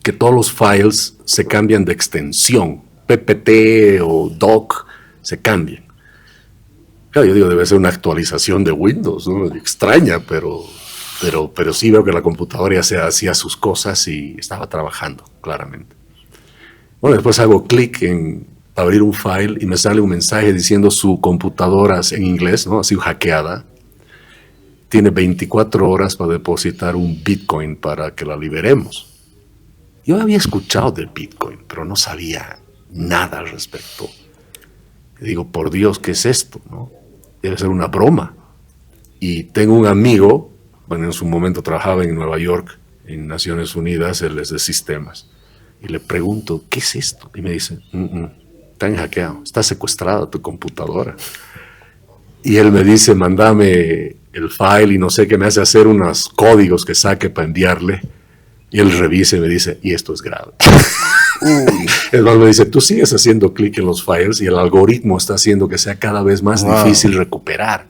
que todos los files se cambian de extensión. PPT o doc se cambian. Claro, yo digo, debe ser una actualización de Windows, ¿no? Extraña, pero sí veo que la computadora ya se hacía sus cosas y estaba trabajando, claramente. Bueno, después hago clic en abrir un file y me sale un mensaje diciendo su computadora en inglés, ¿no? Ha sido hackeada. Tiene 24 horas para depositar un Bitcoin para que la liberemos. Yo había escuchado del Bitcoin, pero no sabía nada al respecto. Y digo, por Dios, ¿qué es esto? ¿No? Debe ser una broma. Y tengo un amigo, bueno, en su momento trabajaba en Nueva York, en Naciones Unidas, él es de sistemas. Y le pregunto, ¿qué es esto? Y me dice, está hackeado, está secuestrada tu computadora. Y él me dice, mándame el file y no sé qué, me hace hacer unos códigos que saque para enviarle. Y él revisa y me dice, y esto es grave. Es más, me dice, tú sigues haciendo clic en los files y el algoritmo está haciendo que sea cada vez más difícil recuperar.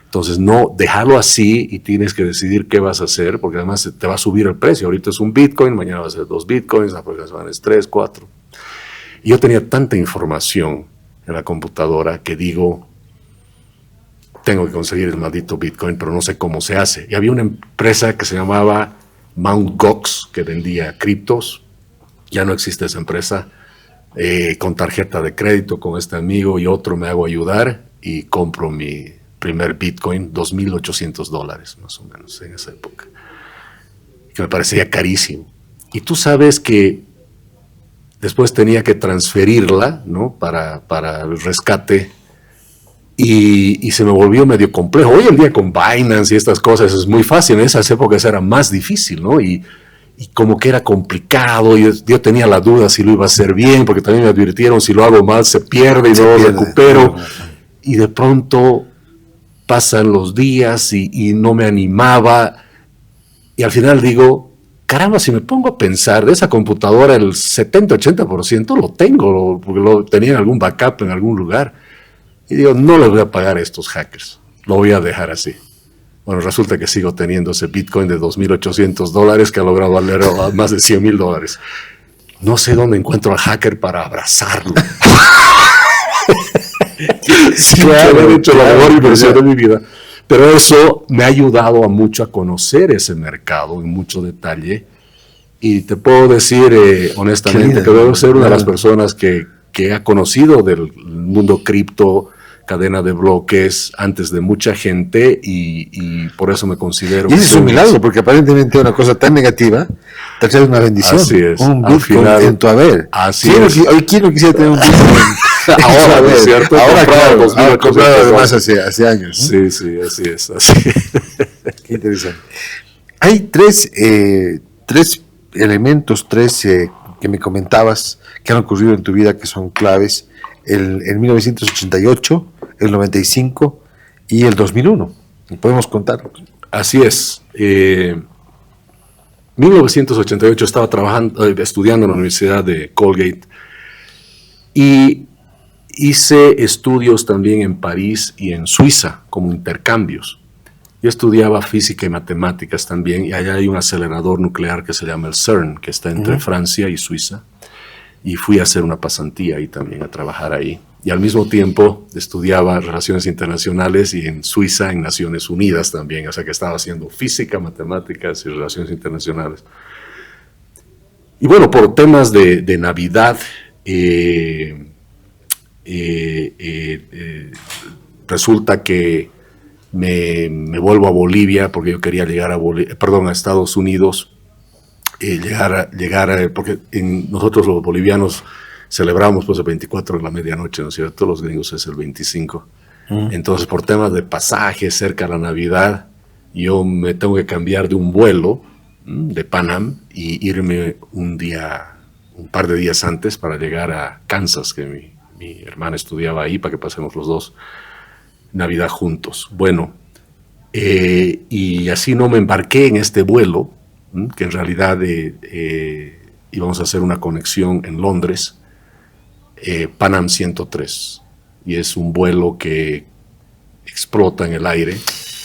Entonces, no, déjalo así y tienes que decidir qué vas a hacer, porque además te va a subir el precio. Ahorita es un Bitcoin, mañana va a ser 2 Bitcoins, la próxima semana es 3, 4. Y yo tenía tanta información en la computadora que digo, tengo que conseguir el maldito Bitcoin, pero no sé cómo se hace. Y había una empresa que se llamaba Mt. Gox, que vendía criptos. Ya no existe esa empresa. Con tarjeta de crédito, con este amigo y otro me hago ayudar y compro mi primer Bitcoin, $2,800 más o menos en esa época, que me parecía carísimo. Y tú sabes que después tenía que transferirla, ¿no? para el rescate y se me volvió medio complejo. Hoy en día con Binance y estas cosas es muy fácil, en esas épocas era más difícil, ¿no? Y como que era complicado, y yo tenía la duda si lo iba a hacer bien, porque también me advirtieron, si lo hago mal se pierde y no lo recupero. Y de pronto pasan los días y no me animaba, y al final digo, caramba, si me pongo a pensar, de esa computadora el 70-80% lo tengo, porque lo tenía en algún backup en algún lugar, y digo, no les voy a pagar a estos hackers, lo voy a dejar así. Bueno, resulta que sigo teniendo ese Bitcoin de $2,800 que ha logrado valer más de $100,000. No sé dónde encuentro al hacker para abrazarlo. Sí, claro, he hecho la mejor inversión de mi vida. Pero eso me ha ayudado mucho a conocer ese mercado en mucho detalle. Y te puedo decir honestamente que debo ser una de las personas que que ha conocido del mundo cripto, cadena de bloques, antes de mucha gente, y por eso me considero... Y ese es un milagro, porque aparentemente una cosa tan negativa te trae una bendición. Así es. Un Al Bitcoin final, en tu haber. así ¿Quién es. hoy quién no quisiera tener un Bitcoin Ahora, ¿no es cierto? Ahora, claro, 2000 comprado además hace años, ¿no? Sí, sí, así es. Así. Qué interesante. Hay tres elementos, que me comentabas que han ocurrido en tu vida que son claves: el 1988, el 95 y el 2001. ¿Podemos contar? Así es. 1988 estaba estudiando en la Universidad de Colgate y hice estudios también en París y en Suiza como intercambios. Yo estudiaba física y matemáticas también, y allá hay un acelerador nuclear que se llama el CERN, que está entre Francia y Suiza, y fui a hacer una pasantía ahí también, a trabajar ahí. Y al mismo tiempo estudiaba Relaciones Internacionales y en Suiza, en Naciones Unidas también, o sea que estaba haciendo física, matemáticas y Relaciones Internacionales. Y bueno, por temas de Navidad, resulta que me vuelvo a Bolivia, porque yo quería llegar a Estados Unidos, porque nosotros los bolivianos celebramos pues el 24 de la medianoche, ¿no es cierto? Los gringos es el 25. Entonces, por temas de pasaje cerca de la Navidad, yo me tengo que cambiar de un vuelo de Panam y irme un par de días antes para llegar a Kansas, que mi hermana estudiaba ahí, para que pasemos los dos Navidad juntos. Bueno, y así no me embarqué en este vuelo, que en realidad íbamos a hacer una conexión en Londres, Panam 103, y es un vuelo que explota en el aire,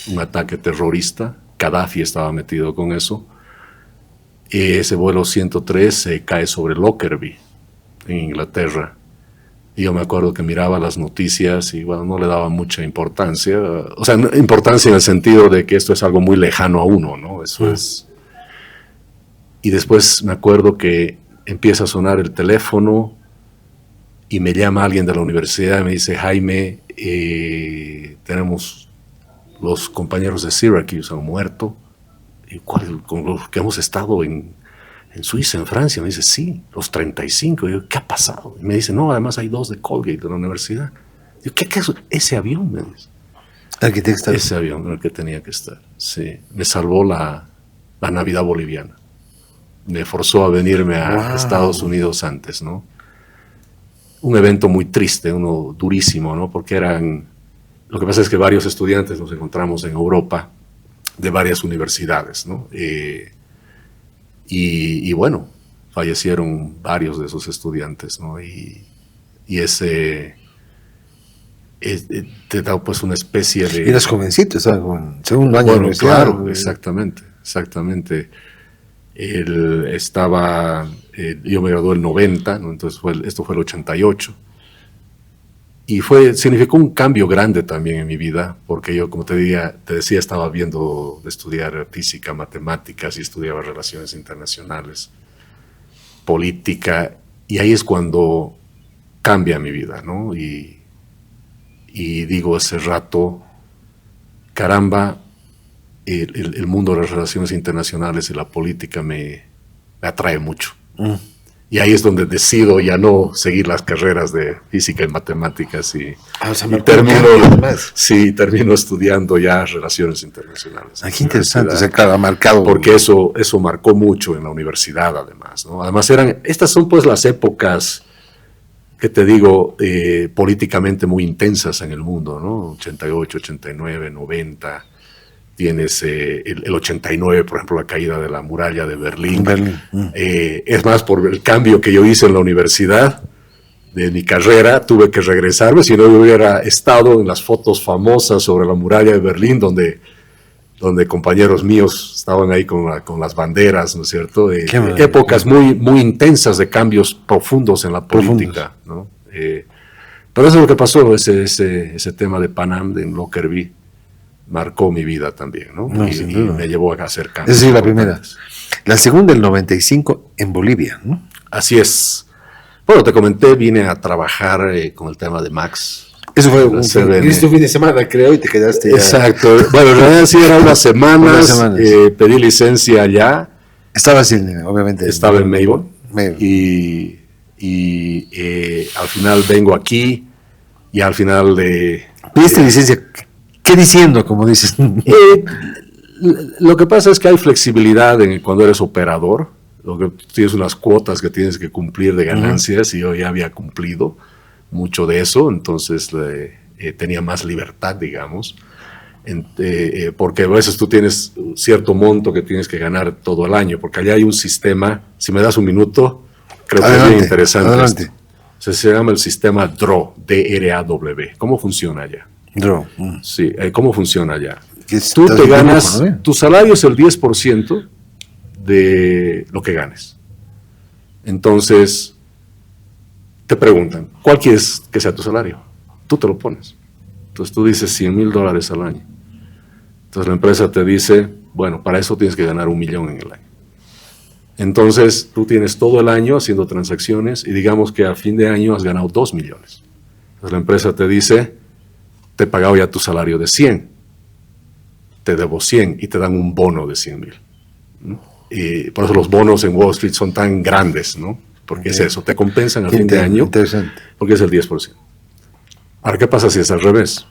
un ataque terrorista. Gaddafi estaba metido con eso. Ese vuelo 103 cae sobre Lockerbie, en Inglaterra. Y yo me acuerdo que miraba las noticias y bueno, no le daba mucha importancia. O sea, importancia en el sentido de que esto es algo muy lejano a uno, ¿no? Eso es. Y después me acuerdo que empieza a sonar el teléfono y me llama alguien de la universidad y me dice: Jaime, tenemos los compañeros de Syracuse han muerto. ¿Y con los que hemos estado en Suiza, en Francia? Me dice: sí, los 35. Y yo: ¿qué ha pasado? Y me dice: no, además hay 2 de Colgate, de la universidad. Y yo: ¿qué es ese avión? Me dice. Arquitecto. Ese avión en el que tenía que estar. Sí, me salvó la Navidad boliviana. Me forzó a venirme a Estados Unidos antes, ¿no? Un evento muy triste, uno durísimo, ¿no? Porque lo que pasa es que varios estudiantes nos encontramos en Europa, de varias universidades, ¿no? Y bueno, fallecieron varios de esos estudiantes, ¿no? Y ese te da pues una especie de... Y eras jovencito, estaban con segundo año de Bueno, universidad. claro, exactamente. Él estaba, yo me gradué el 90, ¿no? Entonces esto fue el 88. Y significó un cambio grande también en mi vida, porque yo, como te decía, estaba viendo de estudiar física, matemáticas, y estudiaba relaciones internacionales, política, y ahí es cuando cambia mi vida, ¿no? Y digo ese rato, caramba, el mundo de las relaciones internacionales y la política me atrae mucho. Y ahí es donde decido ya no seguir las carreras de física y matemáticas y termino estudiando ya relaciones internacionales. Qué interesante, o sea, claro, ha marcado. Porque eso marcó mucho en la universidad, además, ¿no? Además estas son pues las épocas que te digo, políticamente muy intensas en el mundo, ¿no? 88, 89, 90. Tienes el 89, por ejemplo, la caída de la muralla de Berlín. Es más, por el cambio que yo hice en la universidad de mi carrera, tuve que regresarme, si no yo hubiera estado en las fotos famosas sobre la muralla de Berlín, donde compañeros míos estaban ahí con las banderas, ¿no es cierto? Épocas muy, muy intensas de cambios profundos en la política, ¿no? Pero eso es lo que pasó, ese tema de Panam, de Lockerbie, marcó mi vida también, ¿no? Y me llevó a hacer cambios. Esa es la primera. La segunda, el 95, en Bolivia, ¿no? Así es. Bueno, te comenté, vine a trabajar con el tema de Max. Eso fue La CBN. viniste un fin de semana, creo, y te quedaste ya. Exacto. Bueno, en realidad sí era unas semanas. Pedí licencia allá. Estabas obviamente. Estaba en Maybon. Maybon. Y al final vengo aquí y al final de... ¿Pidiste licencia? ¿Qué diciendo, como dices? Lo que pasa es que hay flexibilidad cuando eres operador. Lo que tienes unas cuotas que tienes que cumplir de ganancias y yo ya había cumplido mucho de eso, entonces tenía más libertad, digamos, porque a veces tú tienes cierto monto que tienes que ganar todo el año, porque allá hay un sistema, si me das un minuto, creo que es bien interesante. Adelante. Se llama el sistema DRAW, D-R-A-W. ¿Cómo funciona allá? DRAW. Sí, ¿cómo funciona allá? Tú Tú te ganas, tu salario es el 10% de lo que ganes. Entonces, te preguntan, ¿cuál quieres que sea tu salario? Tú te lo pones. Entonces tú dices $100,000 al año. Entonces la empresa te dice, bueno, para eso tienes que ganar 1 millón en el año. Entonces tú tienes todo el año haciendo transacciones y digamos que a fin de año has ganado 2 millones. Entonces la empresa te dice, te he pagado ya tu salario de 100, te debo 100 y te dan un bono de 100,000. Y por eso los bonos en Wall Street son tan grandes, ¿no? Porque es eso, te compensan a fin de año, porque es el 10%. Ahora, ¿qué pasa si es al revés?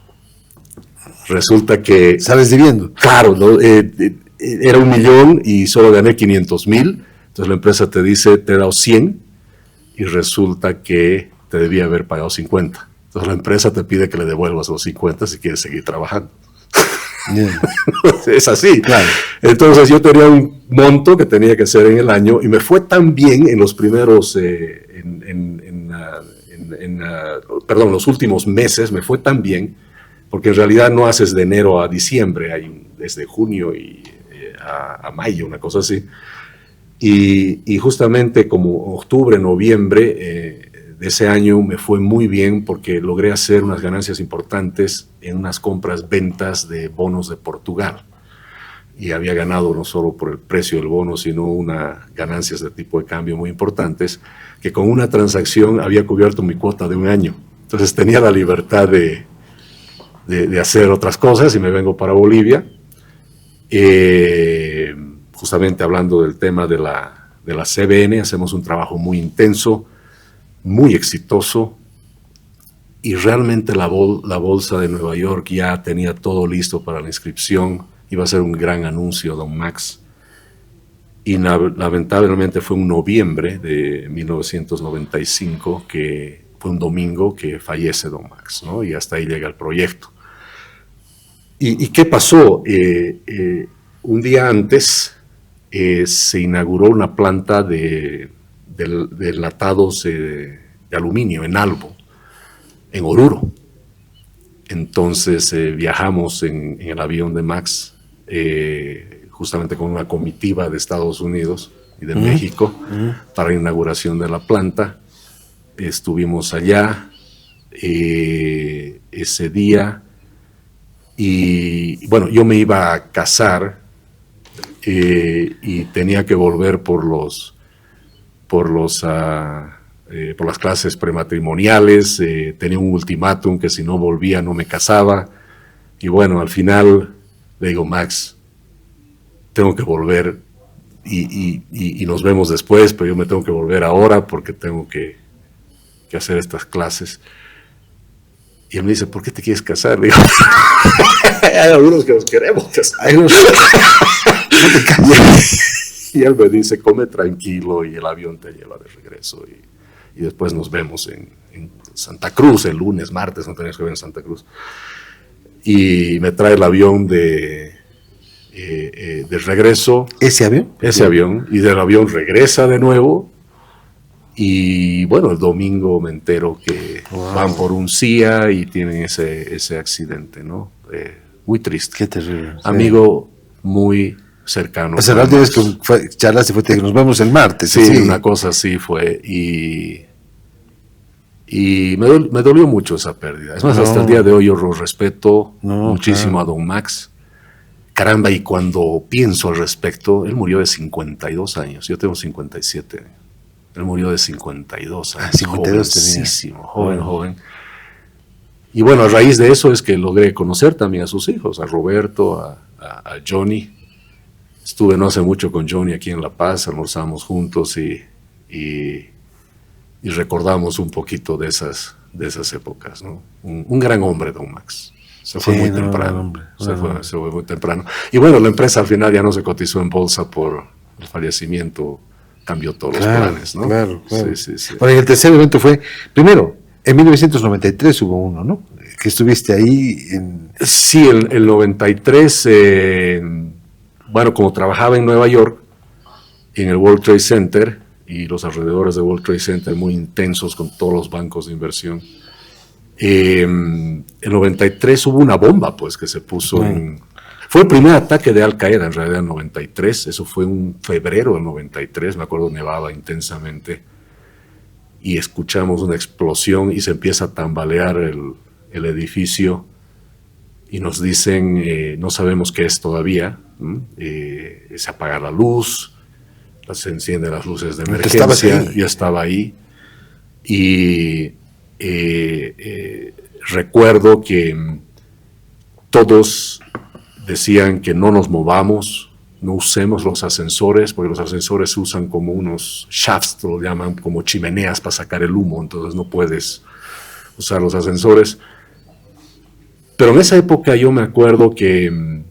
Resulta que... ¿Sales debiendo? Claro, ¿no? Era 1 millón y solo gané 500,000, entonces la empresa te dice, te he dado 100 y resulta que te debía haber pagado 50. Entonces la empresa te pide que le devuelvas los 50 si quieres seguir trabajando. Yeah. Es así. Claro. Entonces yo tenía un monto que tenía que hacer en el año y me fue tan bien en los primeros, los últimos meses me fue tan bien, porque en realidad no haces de enero a diciembre, hay desde junio a mayo, una cosa así. Y justamente como octubre, noviembre de ese año me fue muy bien porque logré hacer unas ganancias importantes en unas ventas de bonos de Portugal. Y había ganado no solo por el precio del bono, sino unas ganancias de tipo de cambio muy importantes, que con una transacción había cubierto mi cuota de 1 año. Entonces tenía la libertad de hacer otras cosas y me vengo para Bolivia. Justamente hablando del tema de la CBN, hacemos un trabajo muy intenso, muy exitoso, y realmente la bolsa de Nueva York ya tenía todo listo para la inscripción, iba a ser un gran anuncio, don Max, y lamentablemente fue en noviembre de 1995, que fue un domingo, que fallece don Max, ¿no? Y hasta ahí llega el proyecto. ¿Y qué pasó? Un día antes se inauguró una planta de enlatados de aluminio en Albo, en Oruro. Entonces viajamos en el avión de Max, justamente con una comitiva de Estados Unidos y de México, para la inauguración de la planta. Estuvimos allá ese día y bueno, yo me iba a casar y tenía que volver por las clases prematrimoniales, tenía un ultimátum que si no volvía no me casaba, y bueno, al final le digo, Max, tengo que volver y nos vemos después, pero yo me tengo que volver ahora porque tengo que hacer estas clases. Y él me dice, ¿por qué te quieres casar? Le digo, hay algunos que nos queremos casar. No te cases. Y él me dice, come tranquilo y el avión te lleva de regreso y después nos vemos en Santa Cruz, el lunes, martes, no tenías que ver en Santa Cruz. Y me trae el avión de regreso. ¿Ese avión? Ese avión, y del avión regresa de nuevo. Y bueno, el domingo me entero que van por un CIA y tienen ese accidente, ¿no? Muy triste. Qué terrible. Amigo muy cercano. O sea, la última vez que charlaste fue que nos vemos el martes. Sí, una cosa así fue. Y me dolió mucho esa pérdida. Es más, hasta el día de hoy yo lo respeto muchísimo a don Max. Caramba, y cuando pienso al respecto, él murió de 52 años. Yo tengo 57 años. Él murió de 52 años. 52 tenía. Jovencísimo, joven. Y bueno, a raíz de eso es que logré conocer también a sus hijos, a Roberto, a Johnny. Estuve no hace mucho con Johnny aquí en La Paz, almorzamos juntos y recordamos un poquito de esas épocas, ¿no? Un gran hombre, don Max. Se fue muy temprano. Se fue muy temprano. Y bueno, la empresa al final ya no se cotizó en bolsa por el fallecimiento, cambió todos los planes, ¿no? Claro. Sí. Bueno, y el tercer evento fue, primero, en 1993 hubo uno, ¿no? Que estuviste ahí en... Sí, el 93, bueno, como trabajaba en Nueva York, en el World Trade Center, y los alrededores del World Trade Center muy intensos con todos los bancos de inversión, en el 93 hubo una bomba, pues, que se puso en... Fue el primer ataque de Al Qaeda, en realidad, en 93. Eso fue en febrero del 93. Me acuerdo, nevaba intensamente. Y escuchamos una explosión y se empieza a tambalear el edificio. Y nos dicen, no sabemos qué es todavía. Se apaga la luz, se encienden las luces de emergencia. Yo estaba ahí. Y recuerdo que todos decían que no nos movamos, no usemos los ascensores, porque los ascensores se usan como unos shafts, lo llaman como chimeneas para sacar el humo, entonces no puedes usar los ascensores. Pero en esa época yo me acuerdo que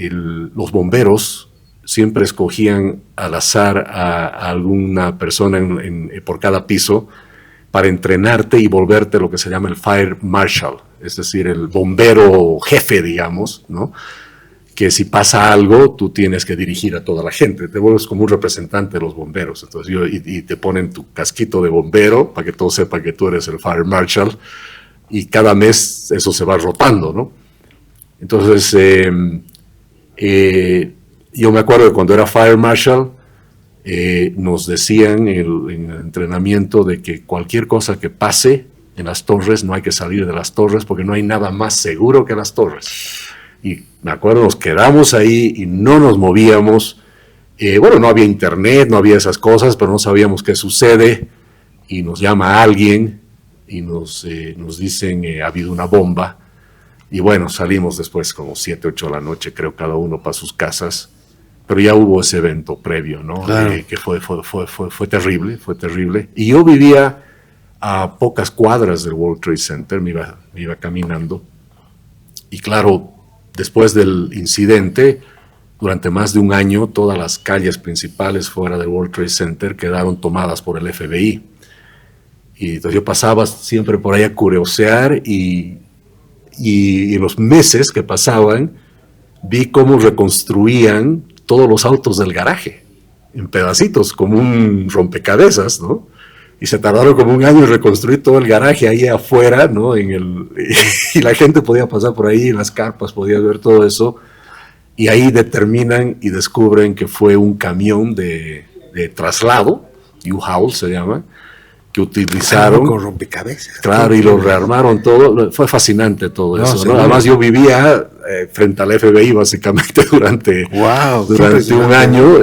los bomberos siempre escogían al azar a alguna persona por cada piso para entrenarte y volverte lo que se llama el Fire Marshal, es decir, el bombero jefe, digamos, ¿no? Que si pasa algo, tú tienes que dirigir a toda la gente, te vuelves como un representante de los bomberos, entonces y te ponen tu casquito de bombero para que todos sepan que tú eres el Fire Marshal, y cada mes eso se va rotando, ¿no? Entonces, yo me acuerdo que cuando era Fire Marshal, nos decían en el entrenamiento de que cualquier cosa que pase en las torres, no hay que salir de las torres porque no hay nada más seguro que las torres. Y me acuerdo, nos quedamos ahí y no nos movíamos. Bueno, no había internet, no había esas cosas, pero no sabíamos qué sucede. Y nos llama alguien y nos dicen, ha habido una bomba. Y bueno, salimos después como 7, 8 de la noche, creo, cada uno para sus casas. Pero ya hubo ese evento previo, ¿no? Claro. Que fue terrible. Y yo vivía a pocas cuadras del World Trade Center, me iba caminando. Y claro, después del incidente, durante más de un año, todas las calles principales fuera del World Trade Center quedaron tomadas por el FBI. Y entonces yo pasaba siempre por ahí a curiosear y en los meses que pasaban, vi cómo reconstruían todos los autos del garaje, en pedacitos, como un rompecabezas, ¿no? Y se tardaron como un año en reconstruir todo el garaje ahí afuera, ¿no? Y la gente podía pasar por ahí, en las carpas, podía ver todo eso, y ahí determinan y descubren que fue un camión de traslado, U-Haul se llama, que utilizaron. Con rompecabezas. Claro, y lo rearmaron todo. Fue fascinante todo eso, ¿no? Además, yo vivía frente al FBI básicamente durante un año.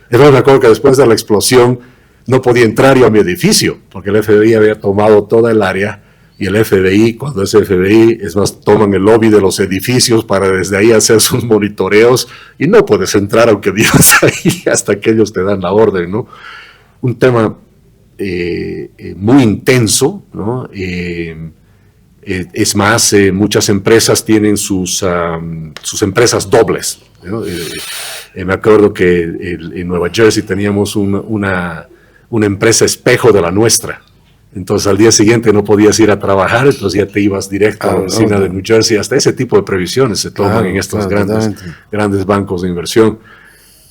Me acuerdo que después de la explosión no podía entrar yo a mi edificio, porque el FBI había tomado toda el área, y el FBI, cuando es FBI, es más, toman el lobby de los edificios para desde ahí hacer sus monitoreos, y no puedes entrar aunque vivas ahí hasta que ellos te dan la orden, ¿no? Un tema muy intenso, ¿no? Es más, muchas empresas tienen sus empresas dobles, ¿no? Me acuerdo que en Nueva Jersey teníamos una empresa espejo de la nuestra. Entonces al día siguiente no podías ir a trabajar, entonces ya te ibas directo a la oficina de New Jersey. Hasta ese tipo de previsiones se toman en estos grandes bancos de inversión.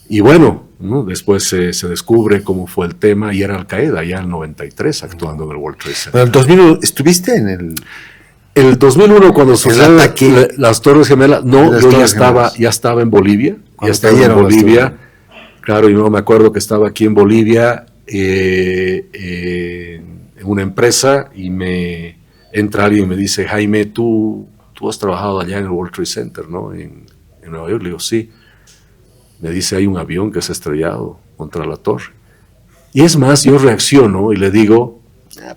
Y bueno, ¿no? Después se descubre cómo fue el tema, y era Al Qaeda ya en el 93 actuando en el World Trade Center. Pero en 2001 estuviste en el... El 2001, cuando sucedió las Torres Gemelas, no, yo ya estaba en Bolivia. Ya estaba en Bolivia. Claro, yo me acuerdo que estaba aquí en Bolivia en una empresa, y me entra alguien y me dice: Jaime, tú has trabajado allá en el World Trade Center, ¿no? En Nueva York. Le digo, sí. Me dice, hay un avión que se ha estrellado contra la torre. Y es más, yo reacciono y le digo,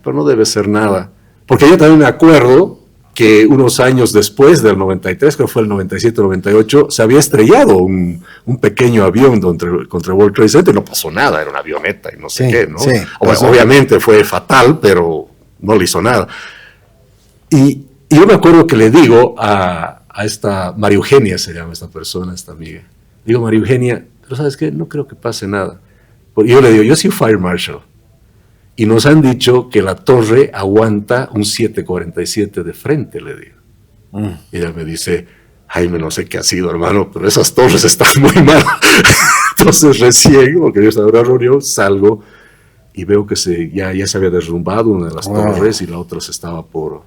pero no debe ser nada. Porque yo también me acuerdo que unos años después del 93, que fue el 97-98, se había estrellado un pequeño avión contra World Trade Center, no pasó nada, era una avioneta y no sé qué, ¿no? Sí, obviamente fue fatal, pero no le hizo nada. Y yo me acuerdo que le digo a esta, María Eugenia se llama esta persona, esta amiga, digo, María Eugenia, pero ¿sabes qué? No creo que pase nada. Porque yo le digo, yo soy Fire Marshal, y nos han dicho que la torre aguanta un 747 de frente, le digo. Y ella me dice, Jaime, no sé qué ha sido, hermano, pero esas torres están muy mal. Entonces recién, porque yo estaba en una reunión, salgo y veo que ya se había derrumbado una de las torres y la otra se estaba por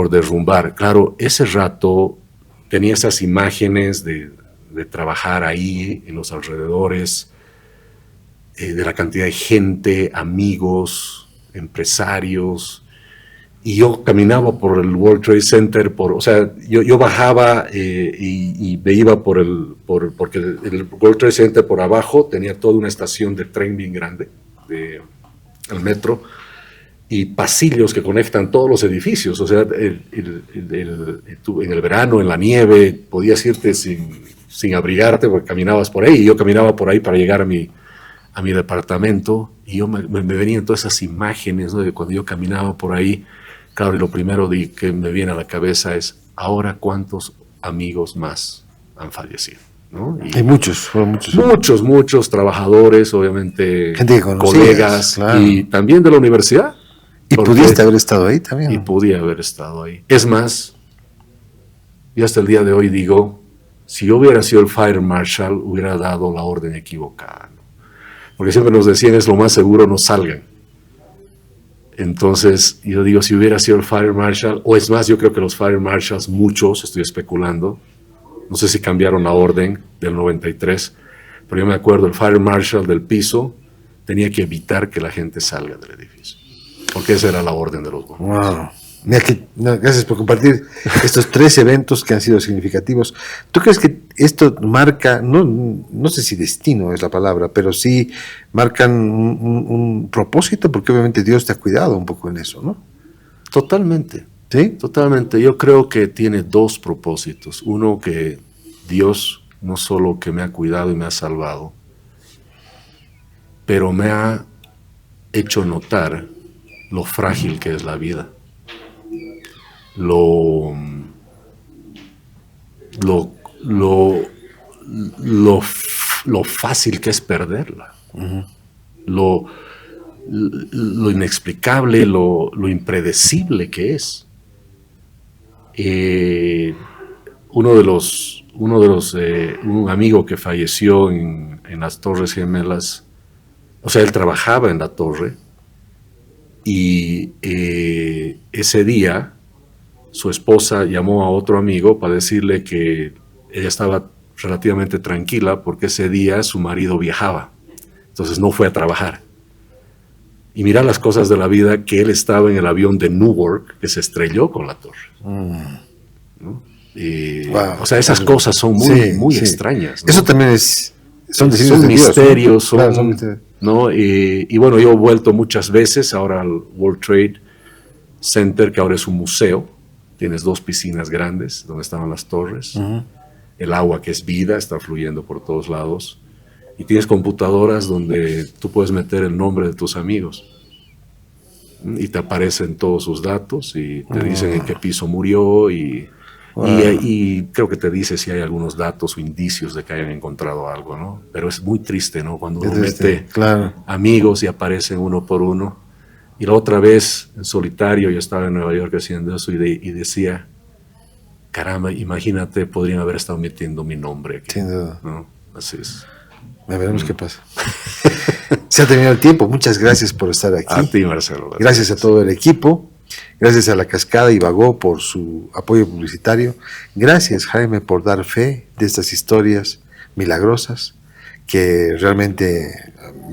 derrumbar. Claro, ese rato tenía esas imágenes de trabajar ahí, en los alrededores, de la cantidad de gente, amigos, empresarios, y yo caminaba por el World Trade Center, yo bajaba y me iba porque el World Trade Center por abajo tenía toda una estación de tren bien grande, el metro, y pasillos que conectan todos los edificios, o sea, en el verano, en la nieve, podías irte sin abrigarte porque caminabas por ahí, y yo caminaba por ahí para llegar a mi departamento, y yo me venían todas esas imágenes, ¿no? De cuando yo caminaba por ahí. Claro, y lo primero que me viene a la cabeza es, ahora cuántos amigos más han fallecido, ¿no? Y hay fueron muchos. Muchos trabajadores, obviamente, gente que conocías, colegas, claro. Y también de la universidad. Y pudiste haber estado ahí también. Y pude haber estado ahí. Es más, yo hasta el día de hoy digo, si yo hubiera sido el Fire Marshal, hubiera dado la orden equivocada, ¿no? Porque siempre nos decían, es lo más seguro, no salgan. Entonces, yo digo, si hubiera sido el Fire Marshal, o es más, yo creo que los Fire Marshals, muchos, estoy especulando, no sé si cambiaron la orden del 93, pero yo me acuerdo, el Fire Marshal del piso tenía que evitar que la gente salga del edificio, porque esa era la orden de los bomberos. Wow. Mira gracias por compartir estos 3 eventos que han sido significativos. ¿Tú crees que esto marca, no sé si destino es la palabra, pero sí marcan un propósito? Porque obviamente Dios te ha cuidado un poco en eso, ¿no? Totalmente. ¿Sí? Totalmente. Yo creo que tiene 2 propósitos. Uno, que Dios no solo que me ha cuidado y me ha salvado, pero me ha hecho notar lo frágil que es la vida. Lo fácil que es perderla, lo inexplicable, lo impredecible que es. Un amigo que falleció en las Torres Gemelas, o sea, él trabajaba en la torre, y ese día su esposa llamó a otro amigo para decirle que ella estaba relativamente tranquila porque ese día su marido viajaba, entonces no fue a trabajar. Y mira las cosas de la vida, que él estaba en el avión de Newark que se estrelló con la torre. ¿No? Wow. O sea, esas cosas son muy extrañas, ¿no? Eso también son misterios, Dios, ¿no? Son misterios. ¿No? Y bueno, yo he vuelto muchas veces ahora al World Trade Center, que ahora es un museo. Tienes 2 piscinas grandes donde estaban las torres. El agua, que es vida, está fluyendo por todos lados. Y tienes computadoras donde tú puedes meter el nombre de tus amigos. Y te aparecen todos sus datos y te dicen en qué piso murió y creo que te dice si hay algunos datos o indicios de que hayan encontrado algo, ¿no? Pero es muy triste, ¿no? Cuando uno mete amigos y aparecen uno por uno. Y la otra vez, en solitario, yo estaba en Nueva York haciendo eso y decía, caramba, imagínate, podrían haber estado metiendo mi nombre aquí. Sin duda. ¿No? Así es. Ya veremos qué pasa. Se ha terminado el tiempo. Muchas gracias por estar aquí. A ti, Marcelo. Gracias a todo el equipo. Gracias a La Cascada y Bagó por su apoyo publicitario. Gracias, Jaime, por dar fe de estas historias milagrosas que realmente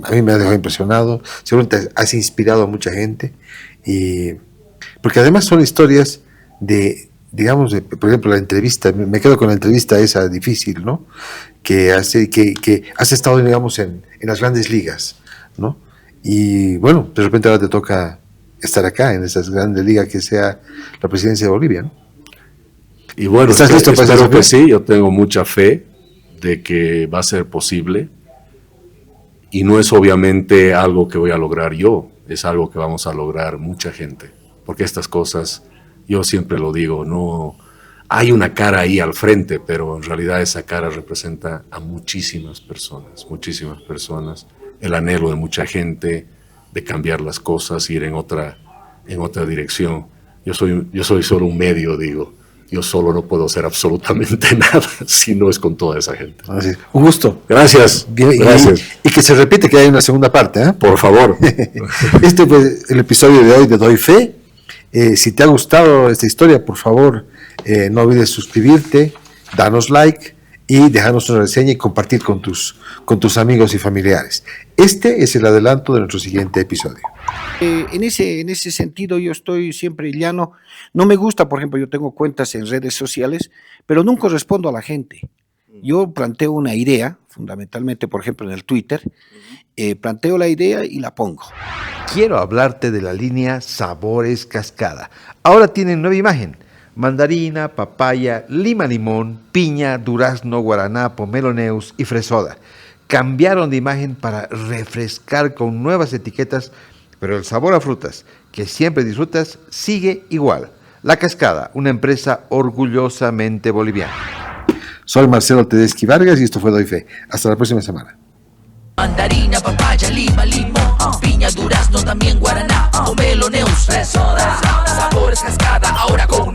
a mí me ha dejado impresionado. Seguramente has inspirado a mucha gente. Porque además son historias digamos, por ejemplo, la entrevista. Me quedo con la entrevista esa difícil, ¿no? Que has estado, digamos, en las grandes ligas, ¿no? Y bueno, de repente ahora te toca estar acá en esas grandes ligas que sea la presidencia de Bolivia, ¿no? Y bueno, ¿Estás listo para espero ese que desafío? sí, yo tengo mucha fe de que va a ser posible. Y no es obviamente algo que voy a lograr yo, es algo que vamos a lograr mucha gente. Porque estas cosas, yo siempre lo digo, no hay una cara ahí al frente, pero en realidad esa cara representa a muchísimas personas, el anhelo de mucha gente de cambiar las cosas, ir en otra dirección. Yo soy solo un medio, digo. Yo solo no puedo hacer absolutamente nada si no es con toda esa gente. Así es. Un gusto. Gracias. Bien, Gracias. y que se repite, que hay una segunda parte, ¿eh? Por favor. Este fue el episodio de hoy de Doy Fe. Si te ha gustado esta historia, por favor, no olvides suscribirte, danos like y dejarnos una reseña y compartir con tus amigos y familiares. Este es el adelanto de nuestro siguiente episodio. En ese sentido yo estoy siempre llano. No me gusta, por ejemplo, yo tengo cuentas en redes sociales, pero nunca respondo a la gente. Yo planteo una idea, fundamentalmente, por ejemplo, en el Twitter, planteo la idea y la pongo. Quiero hablarte de la línea Sabores Cascada. Ahora tienen nueva imagen. Mandarina, papaya, lima limón, piña, durazno, guaraná, pomeloneus y fresoda. Cambiaron de imagen para refrescar con nuevas etiquetas, pero el sabor a frutas que siempre disfrutas sigue igual. La Cascada, una empresa orgullosamente boliviana. Soy Marcelo Tedeschi Vargas y esto fue Doy Fe. Hasta la próxima semana. Mandarina, papaya, lima, limón, piña, durazno, también guaraná, pomeloneus, fresoda, sabores Cascada, ahora con